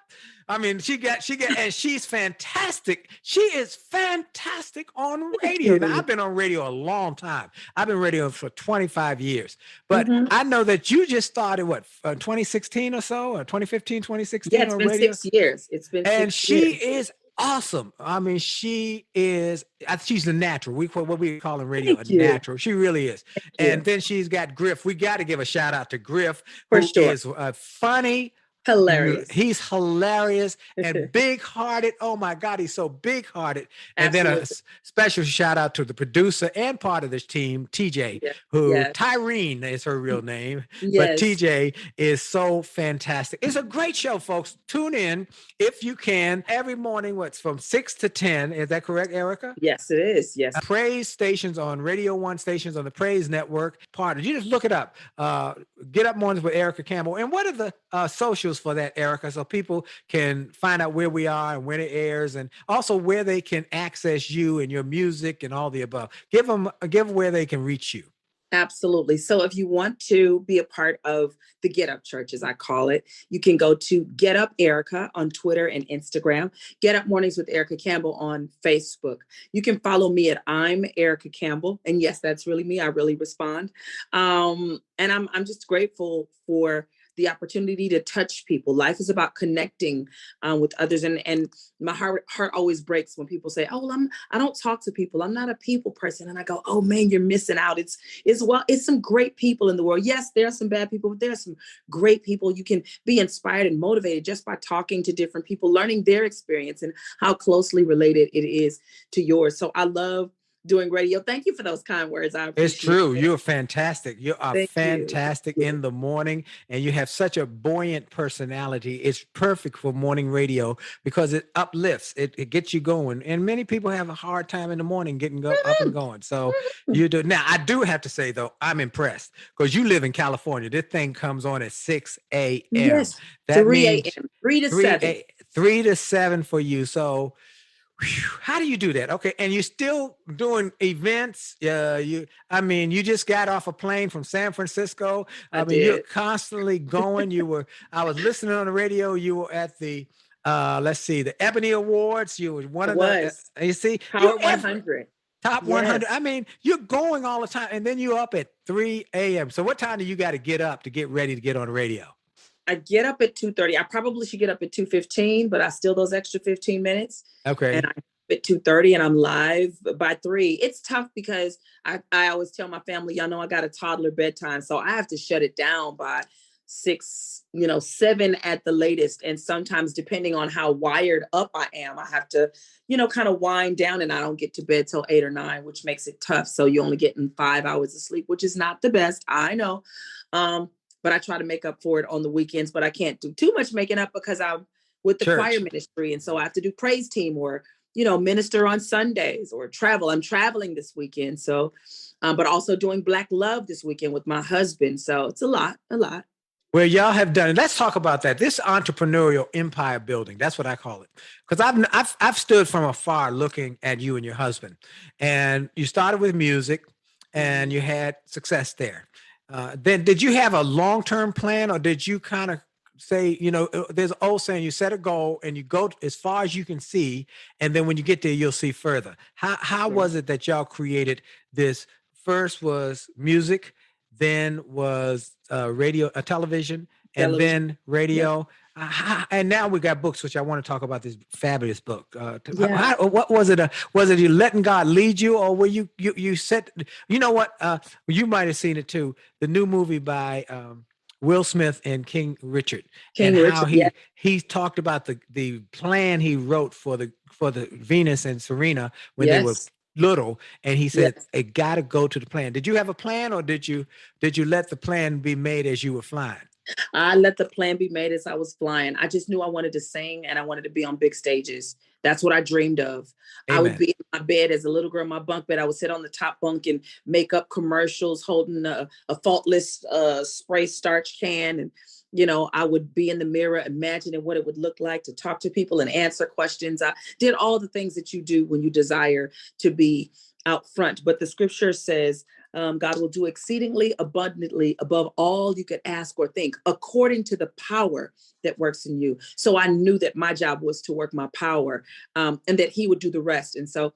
I mean, and she's fantastic. She is fantastic on radio. Now, I've been on radio a long time. I've been radio for 25 years. But I know that you just started, 2016 or so, or 2015, 2016 Yeah, it's on been radio? 6 years. It's been And 6 she years. is awesome. I mean, she's the natural. What we call in radio, Thank a you. natural. She really is. And you. then she's got Griff. We got to give a shout out to Griff, For who sure. is funny. Hilarious. He's hilarious and big-hearted. Oh my God, he's so big-hearted. And then a special shout out to the producer and part of this team, TJ, who Tyrene is her real name, but TJ is so fantastic. It's a great show, folks. Tune in if you can every morning. From 6 to 10? Is that correct, Erica? Yes, it is. Yes. Praise stations on Radio 1 stations on the Praise Network. Partner, you just look it up. Get Up Mornings with Erica Campbell. And what are the socials for that, Erica, so people can find out where we are and when it airs, and also where they can access you and your music and all the above? Give where they can reach you. Absolutely. So if you want to be a part of the Get Up Church, as I call it, you can go to Get Up Erica on Twitter and Instagram, Get Up Mornings with Erica Campbell on Facebook. You can follow me at I'm Erica Campbell. And yes, that's really me. I really respond. And I'm just grateful for the opportunity to touch people. Life is about connecting with others. And my heart always breaks when people say, oh, well, I don't talk to people. I'm not a people person. And I go, oh man, you're missing out. It's some great people in the world. Yes, there are some bad people, but there are some great people. You can be inspired and motivated just by talking to different people, learning their experience and how closely related it is to yours. So I love doing radio. Thank you for those kind words. I appreciate It's true. it. You're fantastic. You are fantastic you. in the morning, and you have such a buoyant personality. It's perfect for morning radio because it uplifts. It gets you going. And many people have a hard time in the morning getting up and going. So you do. Now, I do have to say, though, I'm impressed because you live in California. This thing comes on at 6 a.m. Yes, that 3 means a.m., 3 to 7. 3 to 7 for you. So how do you do that? Okay. And you're still doing events. You just got off a plane from San Francisco. You're constantly going. I was listening on the radio. You were at the, the Ebony Awards. You were one of the, you see, Power 100. Top 100. I mean, you're going all the time. And then you're up at 3 a.m. So what time do you got to get up to get ready to get on the radio? I get up at 2:30. I probably should get up at 2:15, but I steal those extra 15 minutes. Okay. And I'm at 2:30 and I'm live by 3. It's tough because I always tell my family, y'all know I got a toddler bedtime. So I have to shut it down by 6, 7 at the latest. And sometimes depending on how wired up I am, I have to, kind of wind down, and I don't get to bed till 8 or 9, which makes it tough. So you're only getting 5 hours of sleep, which is not the best. I know. But I try to make up for it on the weekends, but I can't do too much making up because I'm with the choir ministry. And so I have to do praise team or, minister on Sundays or travel. I'm traveling this weekend. So, but also doing Black Love this weekend with my husband. So it's a lot. Well, y'all have done it. Let's talk about that. This entrepreneurial empire building, that's what I call it. Because I've stood from afar looking at you and your husband, and you started with music and you had success there. Then did you have a long-term plan, or did you kind of say, there's an old saying, you set a goal and you go as far as you can see, and then when you get there, you'll see further. How was it that y'all created this? First was music, then was radio, television, and then radio. Yeah. And now we got books, which I want to talk about this fabulous book. What was it? Was it you letting God lead you, or were you set? You know what? You might have seen it too. The new movie by Will Smith and King Richard, how he talked about the plan he wrote for the Venus and Serena when they were little, and he said, Yes. it got to go to the plan. Did you have a plan, or did you let the plan be made as you were flying? I let the plan be made as I was flying. I just knew I wanted to sing and I wanted to be on big stages. That's what I dreamed of. I would Amen. be in my bed as a little girl in my bunk bed. I would sit on the top bunk and make up commercials holding a faultless spray starch can. And, I would be in the mirror imagining what it would look like to talk to people and answer questions. I did all the things that you do when you desire to be out front. But the scripture says, God will do exceedingly abundantly above all you could ask or think, according to the power that works in you. So I knew that my job was to work my power, and that he would do the rest. And so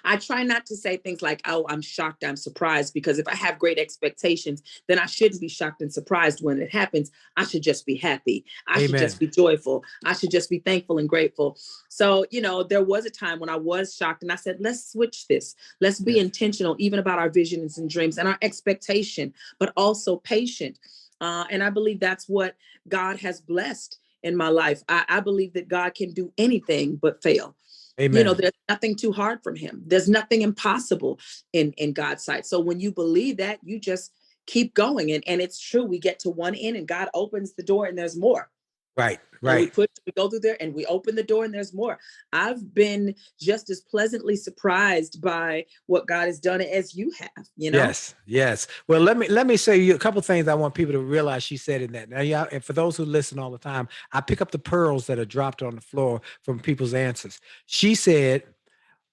I try not to say things like, oh, I'm shocked, I'm surprised, because if I have great expectations, then I shouldn't be shocked and surprised when it happens. I should just be happy. I should just be joyful. I should just be thankful and grateful. So, there was a time when I was shocked and I said, let's switch this. Let's be intentional, even about our visions and dreams and our expectation, but also patient. And I believe that's what God has blessed in my life. I believe that God can do anything but fail. Amen. There's nothing too hard from him. There's nothing impossible in God's sight. So when you believe that, you just keep going. And it's true. We get to one end and God opens the door and there's more. Right. And we go through there and we open the door and there's more. I've been just as pleasantly surprised by what God has done as you have, Yes. Well, let me say you a couple of things I want people to realize she said in that. Now, yeah, and for those who listen all the time, I pick up the pearls that are dropped on the floor from people's answers. She said,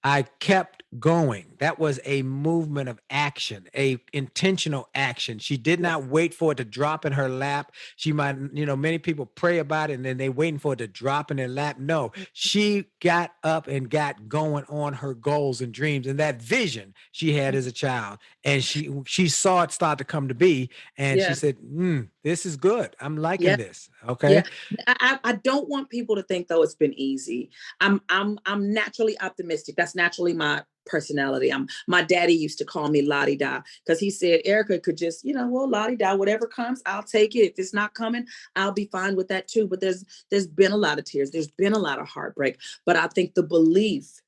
I kept going. That was a movement of action, a intentional action. She did not wait for it to drop in her lap. She might, many people pray about it and then they waiting for it to drop in their lap. No, she got up and got going on her goals and dreams and that vision she had as a child. And she saw it start to come to be. And she said, this is good. I'm liking this. Okay. Yeah. I don't want people to think though it's been easy. I'm naturally optimistic. That's naturally my personality. My daddy used to call me la-di-da because he said Erica could just, la-di-da, whatever comes, I'll take it. If it's not coming, I'll be fine with that too. But there's been a lot of tears. There's been a lot of heartbreak. But I think the belief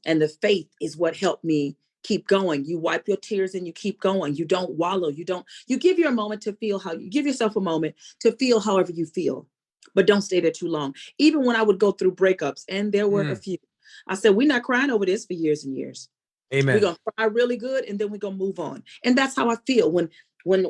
and the faith is what helped me keep going. You wipe your tears and you keep going. You don't wallow. You give your moment to feel you give yourself a moment to feel however you feel, but don't stay there too long. Even when I would go through breakups, and there were a few, I said, we're not crying over this for years and years. Amen. We're going to cry really good. And then we're going to move on. And that's how I feel when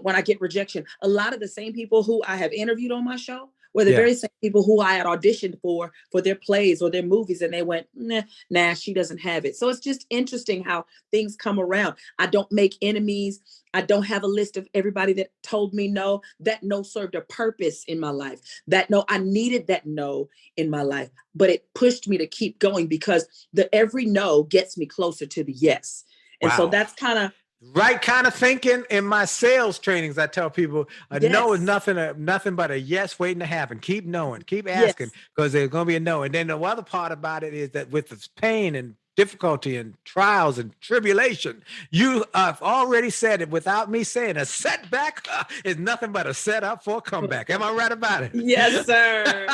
I get rejection. A lot of the same people who I have interviewed on my show were the very same people who I had auditioned for their plays or their movies. And they went, nah, she doesn't have it. So it's just interesting how things come around. I don't make enemies. I don't have a list of everybody that told me no. That no served a purpose in my life. That no, I needed that no in my life, but it pushed me to keep going because every no gets me closer to the yes. And so that's kind of right kind of thinking. In my sales trainings, I tell people a no is nothing but a yes waiting to happen. Keep knowing, keep asking, because there's going to be a no. And then the other part about it is that with the pain and difficulty and trials and tribulation, you have already said it without me saying a setback is nothing but a setup for a comeback. Am I right about it? Yes, sir.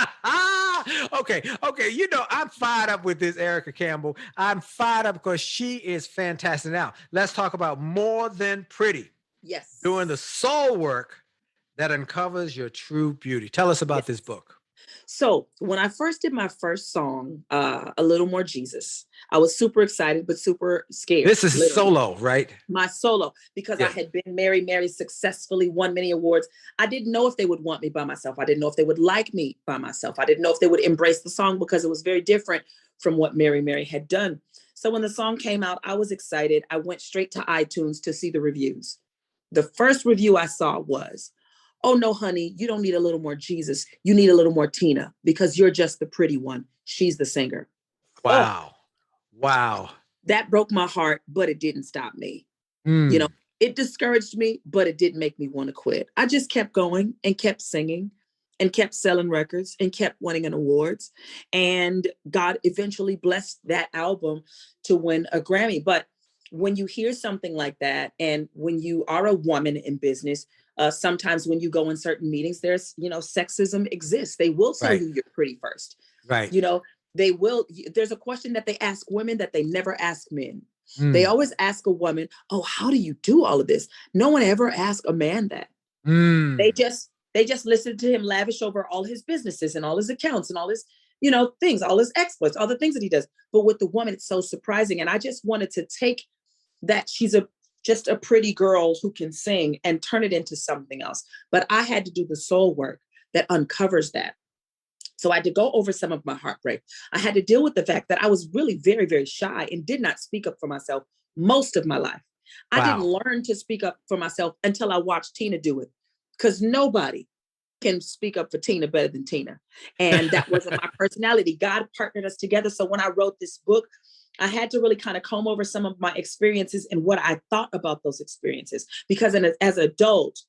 Okay. I'm fired up with this Erica Campbell. I'm fired up because she is fantastic. Now, let's talk about More Than Pretty. Yes. Doing the soul work that uncovers your true beauty. Tell us about this book. So when I first did my first song, A Little More Jesus, I was super excited, but super scared. This is solo, right? My solo, because I had been married successfully, won many awards. I didn't know if they would want me by myself. I didn't know if they would like me by myself. I didn't know if they would embrace the song because it was very different from what Mary had done. So when the song came out, I was excited. I went straight to iTunes to see the reviews. The first review I saw was, oh, no, honey, you don't need a little more Jesus. You need a little more Tina because you're just the pretty one. She's the singer. Wow. Wow. That broke my heart, but it didn't stop me. It discouraged me, but it didn't make me want to quit. I just kept going and kept singing and kept selling records and kept winning awards. And God eventually blessed that album to win a Grammy. But when you hear something like that, and when you are a woman in business, sometimes when you go in certain meetings, there's, sexism exists. They will tell you you're pretty first. Right. They will. There's a question that they ask women that they never ask men. They always ask a woman, oh, how do you do all of this? No one ever asked a man that. They just listen to him lavish over all his businesses and all his accounts and all his, things, all his exploits, all the things that he does. But with the woman, it's so surprising. And I just wanted to take that she's just a pretty girl who can sing and turn it into something else. But I had to do the soul work that uncovers that. So I had to go over some of my heartbreak. I had to deal with the fact that I was really very, very shy and did not speak up for myself most of my life. Wow. I didn't learn to speak up for myself until I watched Tina do it, because nobody can speak up for Tina better than Tina. And that wasn't my personality. God partnered us together. So when I wrote this book, I had to really kind of comb over some of my experiences and what I thought about those experiences, because as adults,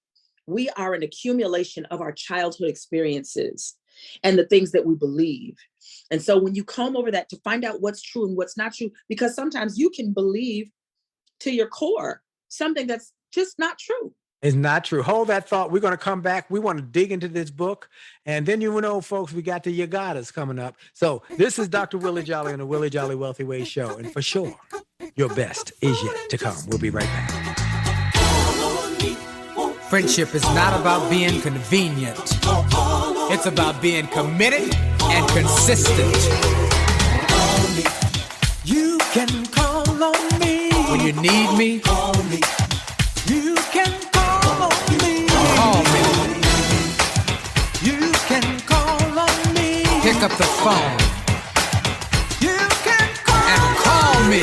we are an accumulation of our childhood experiences and the things that we believe. And so when you comb over that to find out what's true and what's not true, because sometimes you can believe to your core something that's just not true. It's not true. Hold that thought. We're going to come back. We want to dig into this book. And then, folks, we got the Yagatas coming up. So this is Dr. Willie Jolley on the Willie Jolley Wealthy Ways Show. And for sure, your best is yet to come. We'll be right back. Friendship is not about being convenient. It's about being committed and consistent. You can call on me when you need me. You can call on me. Call me. You can call on me. Pick up the phone. You can call and call me.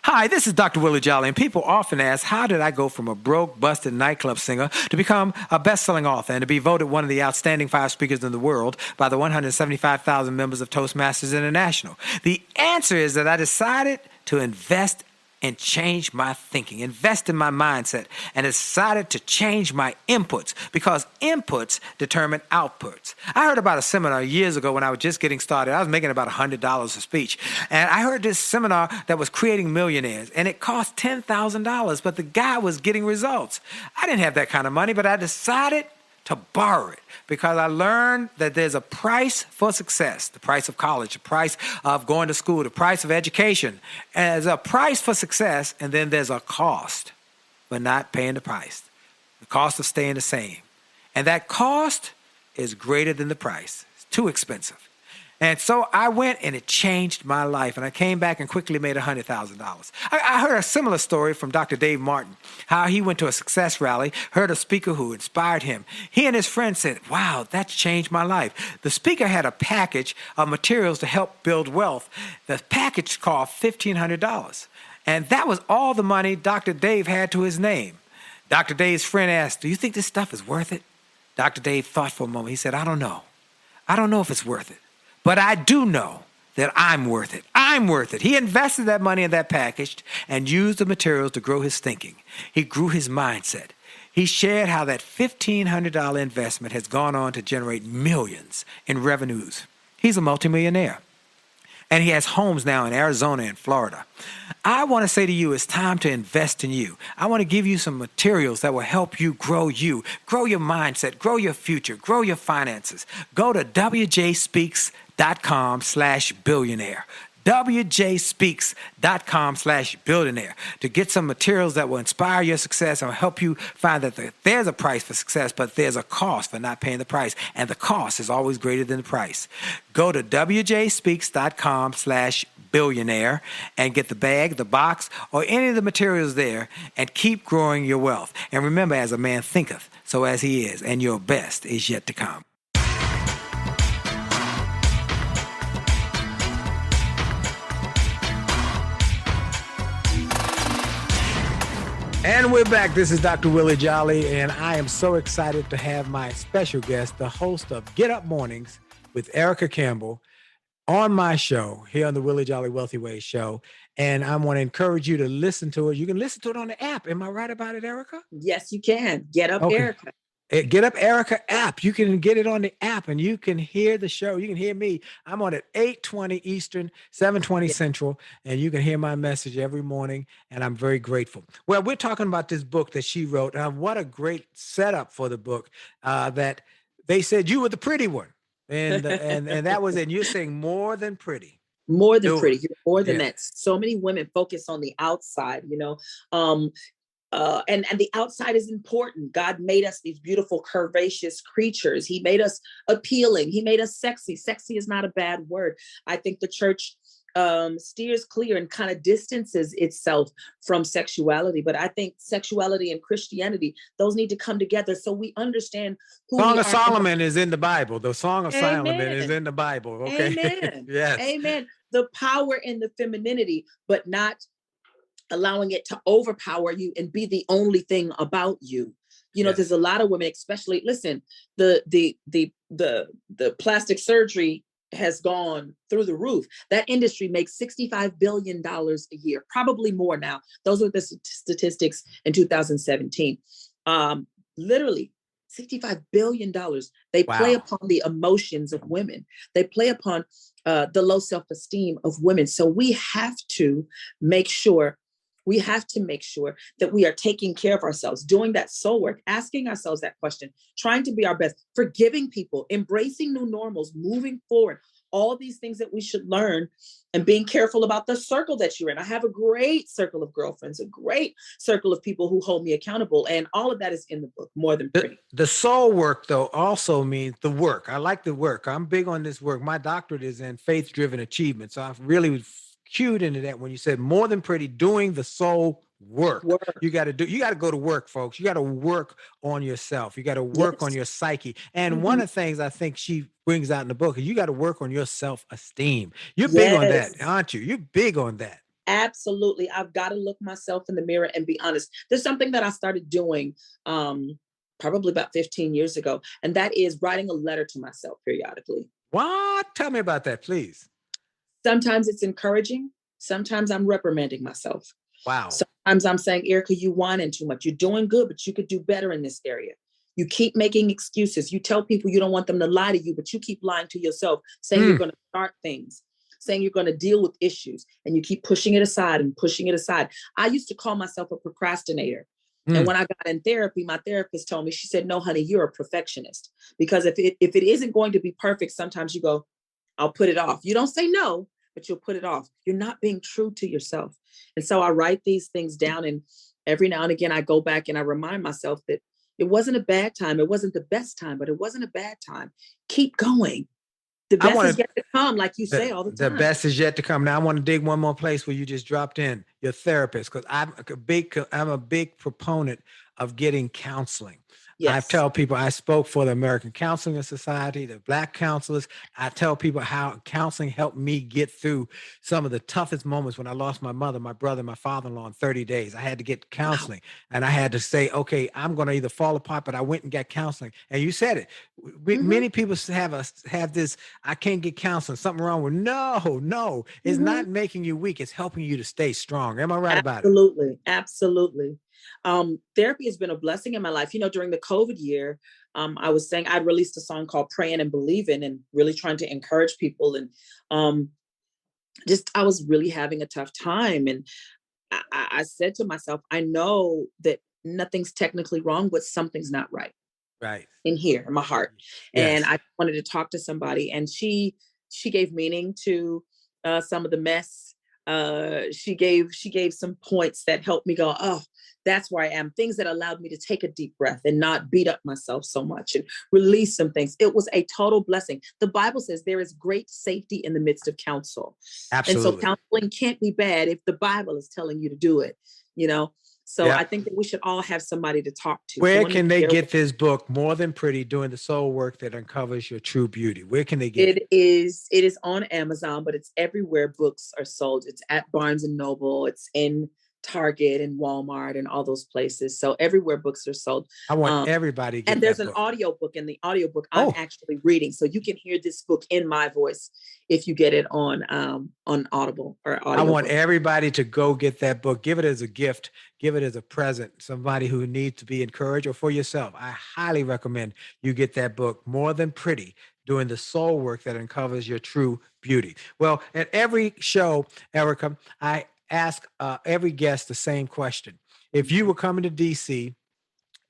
Hi, this is Dr. Willie Jolley, and people often ask, how did I go from a broke, busted nightclub singer to become a best-selling author and to be voted one of the outstanding 5 speakers in the world by the 175,000 members of Toastmasters International? The answer is that I decided to invest and change my thinking, invest in my mindset, and decided to change my inputs, because inputs determine outputs. I heard about a seminar years ago when I was just getting started. I was making about $100 a speech. And I heard this seminar that was creating millionaires, and it cost $10,000, but the guy was getting results. I didn't have that kind of money, but I decided to borrow it, because I learned that there's a price for success, the price of college, the price of going to school, the price of education. And there's a price for success, and then there's a cost for not paying the price, the cost of staying the same. And that cost is greater than the price. It's too expensive. And so I went, and it changed my life. And I came back and quickly made $100,000. I heard a similar story from Dr. Dave Martin, how he went to a success rally, heard a speaker who inspired him. He and his friends said, wow, that's changed my life. The speaker had a package of materials to help build wealth. The package cost $1,500. And that was all the money Dr. Dave had to his name. Dr. Dave's friend asked, do you think this stuff is worth it? Dr. Dave thought for a moment. He said, I don't know. I don't know if it's worth it. But I do know that I'm worth it. I'm worth it. He invested that money in that package and used the materials to grow his thinking. He grew his mindset. He shared how that $1,500 investment has gone on to generate millions in revenues. He's a multimillionaire. And he has homes now in Arizona and Florida. I want to say to you, it's time to invest in you. I want to give you some materials that will help you, grow your mindset, grow your future, grow your finances. Go to wjspeaks.com/billionaire. wjspeaks.com/billionaire to get some materials that will inspire your success and help you find that there's a price for success, but there's a cost for not paying the price. And the cost is always greater than the price. Go to wjspeaks.com/billionaire and get the bag, the box, or any of the materials there, and keep growing your wealth. And remember, as a man thinketh, so as he is, and your best is yet to come. And we're back. This is Dr. Willie Jolley, and I am so excited to have my special guest, the host of Get Up Mornings with Erica Campbell, on my show here on the Willie Jolley Wealthy Ways show. And I want to encourage you to listen to it. You can listen to it on the app. Am I right about it, Erica? Yes, you can. Get Up, Erica. Get Up Erica app. You can get it on the app and you can hear the show. You can hear me. I'm on at 8:20 Eastern, 7:20 Central, and you can hear my message every morning. And I'm very grateful. Well, we're talking about this book that she wrote. What a great setup for the book, that they said you were the pretty one. And that was it. And you're saying more than pretty. More than pretty. You're more than that. So many women focus on the outside, and the outside is important. God made us these beautiful, curvaceous creatures. He made us appealing. He made us sexy. Sexy is not a bad word. I think the church steers clear and kind of distances itself from sexuality. But I think sexuality and Christianity, those need to come together so we understand who Song we of are. Solomon is in the Bible. The Song of Solomon is in the Bible. Okay. Amen. Yes. Amen. The power in the femininity, but not allowing it to overpower you and be the only thing about you. There's a lot of women, especially, listen, the plastic surgery has gone through the roof. That industry makes $65 billion a year, probably more now. Those are the statistics in 2017. Literally $65 billion. They play upon the emotions of women. They play upon the low self-esteem of women. So we have to make sure that we are taking care of ourselves, doing that soul work, asking ourselves that question, trying to be our best, forgiving people, embracing new normals, moving forward, all these things that we should learn, and being careful about the circle that you're in. I have a great circle of girlfriends, a great circle of people who hold me accountable. And all of that is in the book, More Than Pretty. The soul work, though, also means the work. I like the work. I'm big on this work. My doctorate is in faith-driven achievement. So I've really cued into that when you said more than pretty, doing the soul work. You got to go to work, folks. You got to work on yourself. You got to work on your psyche. And one of the things I think she brings out in the book is you got to work on your self-esteem. You're big on that, aren't you? You're big on that. Absolutely. I've got to look myself in the mirror and be honest. There's something that I started doing probably about 15 years ago, and that is writing a letter to myself periodically. What? Tell me about that, please. Sometimes it's encouraging. Sometimes I'm reprimanding myself. Wow. Sometimes I'm saying, Erica, you whining too much. You're doing good, but you could do better in this area. You keep making excuses. You tell people you don't want them to lie to you, but you keep lying to yourself, saying you're going to start things, saying you're going to deal with issues, and you keep pushing it aside and pushing it aside. I used to call myself a procrastinator. And when I got in therapy, my therapist told me, she said, no, honey, you're a perfectionist. Because if it isn't going to be perfect, sometimes you go, I'll put it off. You don't say no, but you'll put it off. You're not being true to yourself. And so I write these things down, and every now and again I go back and I remind myself that it wasn't a bad time. It wasn't the best time, but it wasn't a bad time. Keep going. The best is yet to come, like you say all the time. The best is yet to come. Now I want to dig one more place where you just dropped in, your therapist, because I'm a big proponent of getting counseling. Yes. I tell people, I spoke for the American Counseling Society, the Black counselors. I tell people how counseling helped me get through some of the toughest moments when I lost my mother, my brother, my father-in-law in 30 days. I had to get counseling. And I had to say, okay, I'm going to either fall apart, but I went and got counseling. And you said it. Many people have this, I can't get counseling, something wrong with. No, it's not making you weak. It's helping you to stay strong. Am I right about it? Absolutely. Therapy has been a blessing in my life. During the COVID year, I was saying I'd released a song called Praying and Believing, and really trying to encourage people. And I was really having a tough time. And I said to myself, I know that nothing's technically wrong, but something's not right. Right. In here, in my heart. Yes. And I wanted to talk to somebody, and she gave meaning to some of the mess. She gave some points that helped me go, oh, that's where I am. Things that allowed me to take a deep breath and not beat up myself so much and release some things. It was a total blessing. The Bible says there is great safety in the midst of counsel. Absolutely. And so counseling can't be bad if the Bible is telling you to do it, So I think that we should all have somebody to talk to. Where can they get this book, More Than Pretty, Doing the Soul Work That Uncovers Your True Beauty? Where can they get it? It is on Amazon, but it's everywhere books are sold. It's at Barnes & Noble. It's in Target and Walmart and all those places. So everywhere books are sold. I want everybody to get and there's that an book. audiobook, and the audiobook I'm actually reading. So you can hear this book in my voice if you get it on Audible or audio. I want everybody to go get that book. Give it as a gift. Give it as a present. Somebody who needs to be encouraged, or for yourself. I highly recommend you get that book, More Than Pretty, doing the soul work that uncovers your true beauty. Well, at every show, Erica, I ask every guest the same question. If you were coming to DC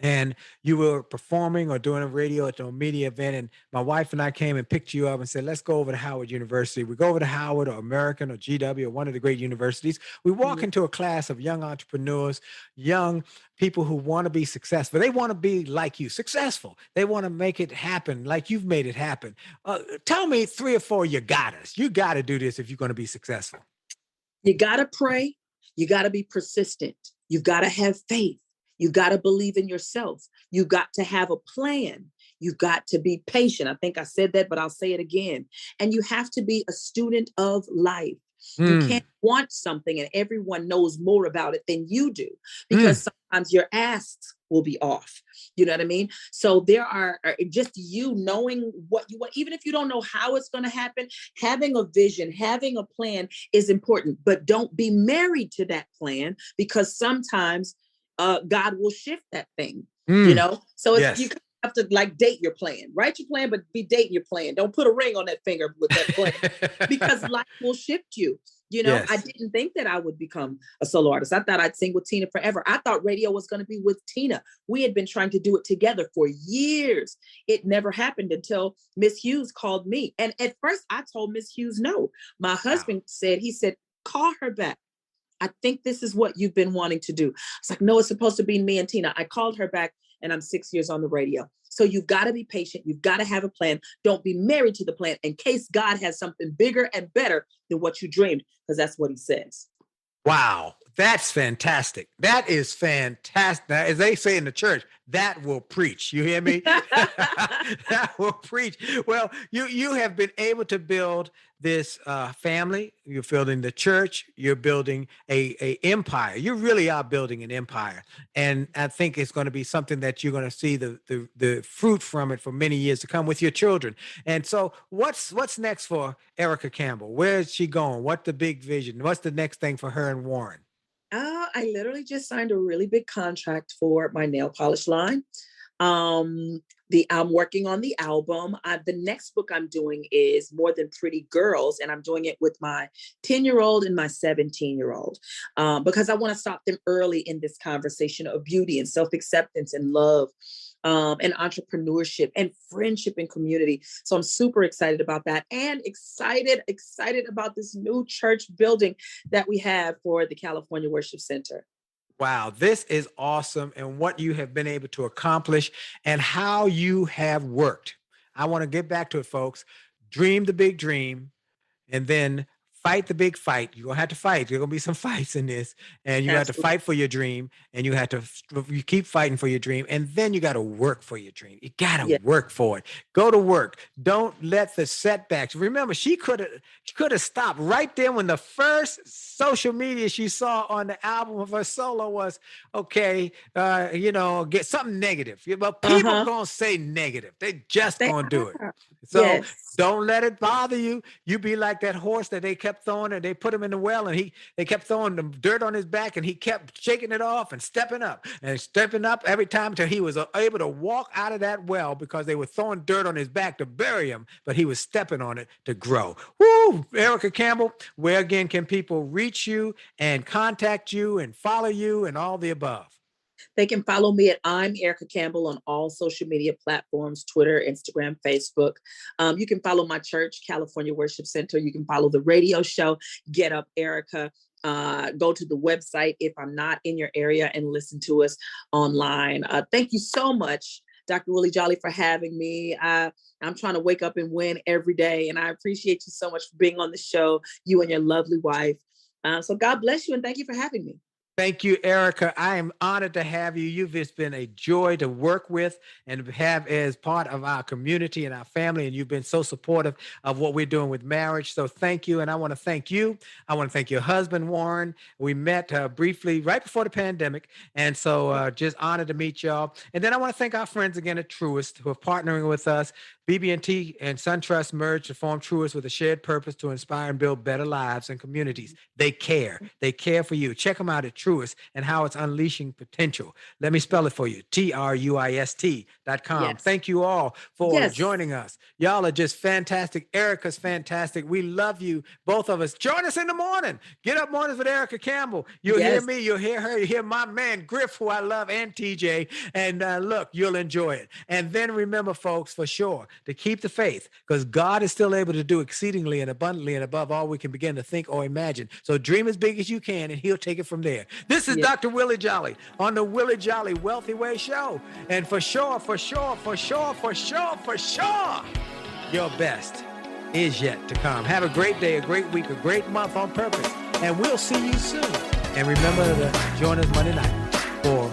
and you were performing or doing a radio at a media event, and my wife and I came and picked you up and said, let's go over to Howard University. We go over to Howard or American or GW or one of the great universities. We walk into a class of young entrepreneurs, young people who want to be successful. They want to be like you, successful. They want to make it happen like you've made it happen. Tell me 3 or 4 you got us. You got to do this if you're going to be successful. You got to pray. You got to be persistent. You've got to have faith. You got to believe in yourself. You got to have a plan. You've got to be patient. I think I said that, but I'll say it again. And you have to be a student of life. You can't want something and everyone knows more about it than you do, because sometimes your asks will be off. You know what I mean? So there are just you knowing what you want, even if you don't know how it's going to happen. Having a vision, having a plan is important, but don't be married to that plan, because sometimes God will shift that thing, you know? So it's, you have to like date your plan, write your plan, but be dating your plan. Don't put a ring on that finger with that plan because life will shift you. You know, I didn't think that I would become a solo artist. I thought I'd sing with Tina forever. I thought radio was going to be with Tina. We had been trying to do it together for years. It never happened until Miss Hughes called me. And at first I told Miss Hughes no. My husband said, call her back. I think this is what you've been wanting to do. I was like, no, it's supposed to be me and Tina. I called her back and I'm 6 years on the radio. So you've got to be patient. You've got to have a plan. Don't be married to the plan in case God has something bigger and better than what you dreamed, because that's what he says. Wow. That's fantastic. That is fantastic. Now, as they say in the church, that will preach. You hear me? That will preach. Well, you have been able to build this family. You're building the church. You're building a empire. You really are building an empire. And I think it's going to be something that you're going to see the fruit from it for many years to come with your children. And so what's next for Erica Campbell? Where is she going? What's the big vision? What's the next thing for her and Warren? I literally just signed a really big contract for my nail polish line. I'm working on the album. The next book I'm doing is More Than Pretty Girls, and I'm doing it with my 10-year-old and my 17-year-old because I want to stop them early in this conversation of beauty and self-acceptance and love. And entrepreneurship and friendship and community. So I'm super excited about that, and excited about this new church building that we have for the California Worship Center. Wow, this is awesome, and what you have been able to accomplish and how you have worked. I want to get back to it, folks. Dream the big dream, and then fight the big fight. You're going to have to fight. There are going to be some fights in this, and you have to fight for your dream, and you keep fighting for your dream, and then you got to work for your dream. You got to work for it. Go to work. Don't let the setbacks. Remember, she could have stopped right there when the first social media she saw on the album of her solo was, get something negative. But people are going to say negative. They just going to do it. So don't let it bother you. You be like that horse that they kept throwing, and they put him in the well, and they kept throwing the dirt on his back, and he kept shaking it off and stepping up every time until he was able to walk out of that well, because they were throwing dirt on his back to bury him, but he was stepping on it to grow. Woo! Erica Campbell, where again can people reach you and contact you and follow you and all the above? They can follow me at I'm Erica Campbell on all social media platforms, Twitter, Instagram, Facebook. You can follow my church, California Worship Center. You can follow the radio show, Get Up Erica. Go to the website if I'm not in your area and listen to us online. Thank you so much, Dr. Willie Jolley, for having me. I'm trying to wake up and win every day, and I appreciate you so much for being on the show, you and your lovely wife. So God bless you, and thank you for having me. Thank you, Erica. I am honored to have you. You've just been a joy to work with and have as part of our community and our family. And you've been so supportive of what we're doing with marriage. So thank you. And I want to thank you. I want to thank your husband, Warren. We met briefly right before the pandemic. And so just honored to meet y'all. And then I want to thank our friends again at Truist who are partnering with us. BB&T and SunTrust merged to form Truist with a shared purpose to inspire and build better lives and communities. They care. They care for you. Check them out at Truist and how it's unleashing potential. Let me spell it for you. TRUIST.com. Yes. Thank you all for joining us. Y'all are just fantastic. Erica's fantastic. We love you, both of us. Join us in the morning. Get Up Mornings with Erica Campbell. You'll hear me. You'll hear her. You'll hear my man, Griff, who I love, and TJ. And look, you'll enjoy it. And then remember, folks, for sure, to keep the faith, because God is still able to do exceedingly and abundantly and above all we can begin to think or imagine. So dream as big as you can, and he'll take it from there. This is Dr. Willie Jolley on the Willie Jolley Wealthy Way Show. And for sure, your best is yet to come. Have a great day, a great week, a great month on purpose. And we'll see you soon. And remember to join us Monday night for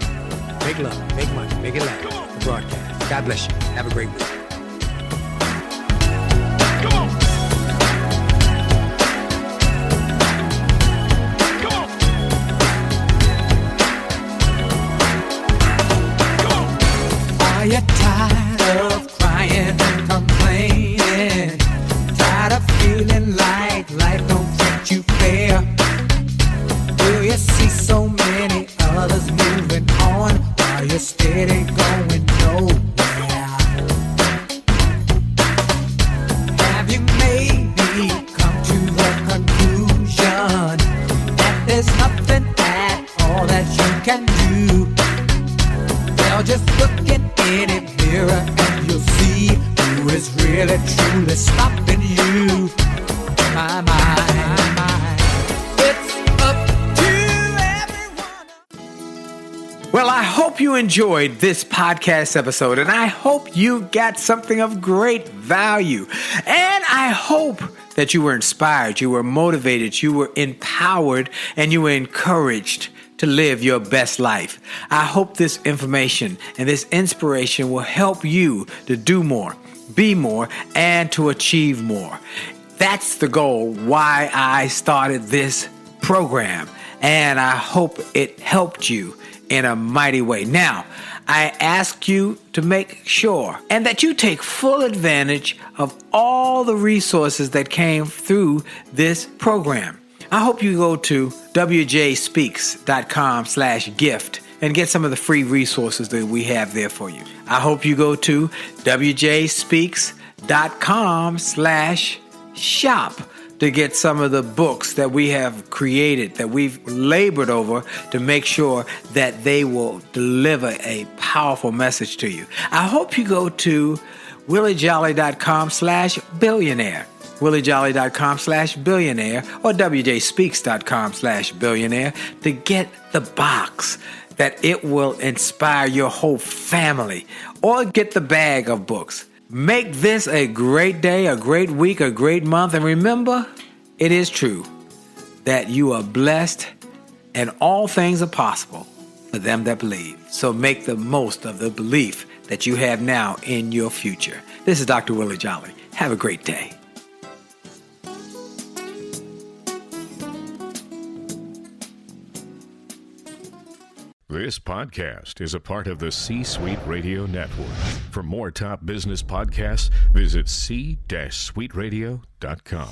Make Love, Make Money, Make It Last, the broadcast. God bless you. Have a great week. Are you tired of crying and complaining? Tired of feeling like life don't treat you fair? Do you see so many others moving on while you're steady going nowhere? Have you maybe come to the conclusion that there's nothing at all that you can do? Well, just look in any mirror and you'll see who is really truly stopping you. My, it's up to everyone. Well, I hope you enjoyed this podcast episode, and I hope you got something of great value. And I hope that you were inspired, you were motivated, you were empowered, and you were encouraged to live your best life. I hope this information and this inspiration will help you to do more, be more, and to achieve more. That's the goal why I started this program, and I hope it helped you in a mighty way. Now, I ask you to make sure and that you take full advantage of all the resources that came through this program. I hope you go to wjspeaks.com/gift and get some of the free resources that we have there for you. I hope you go to wjspeaks.com/shop to get some of the books that we have created, that we've labored over to make sure that they will deliver a powerful message to you. I hope you go to williejolly.com/billionaire. williejolly.com/billionaire or wjspeaks.com/billionaire to get the box that it will inspire your whole family, or get the bag of books. Make this a great day, a great week, a great month. And remember, it is true that you are blessed and all things are possible for them that believe. So make the most of the belief that you have now in your future. This is Dr. Willie Jolley. Have a great day. This podcast is a part of the C-Suite Radio Network. For more top business podcasts, visit c-suiteradio.com.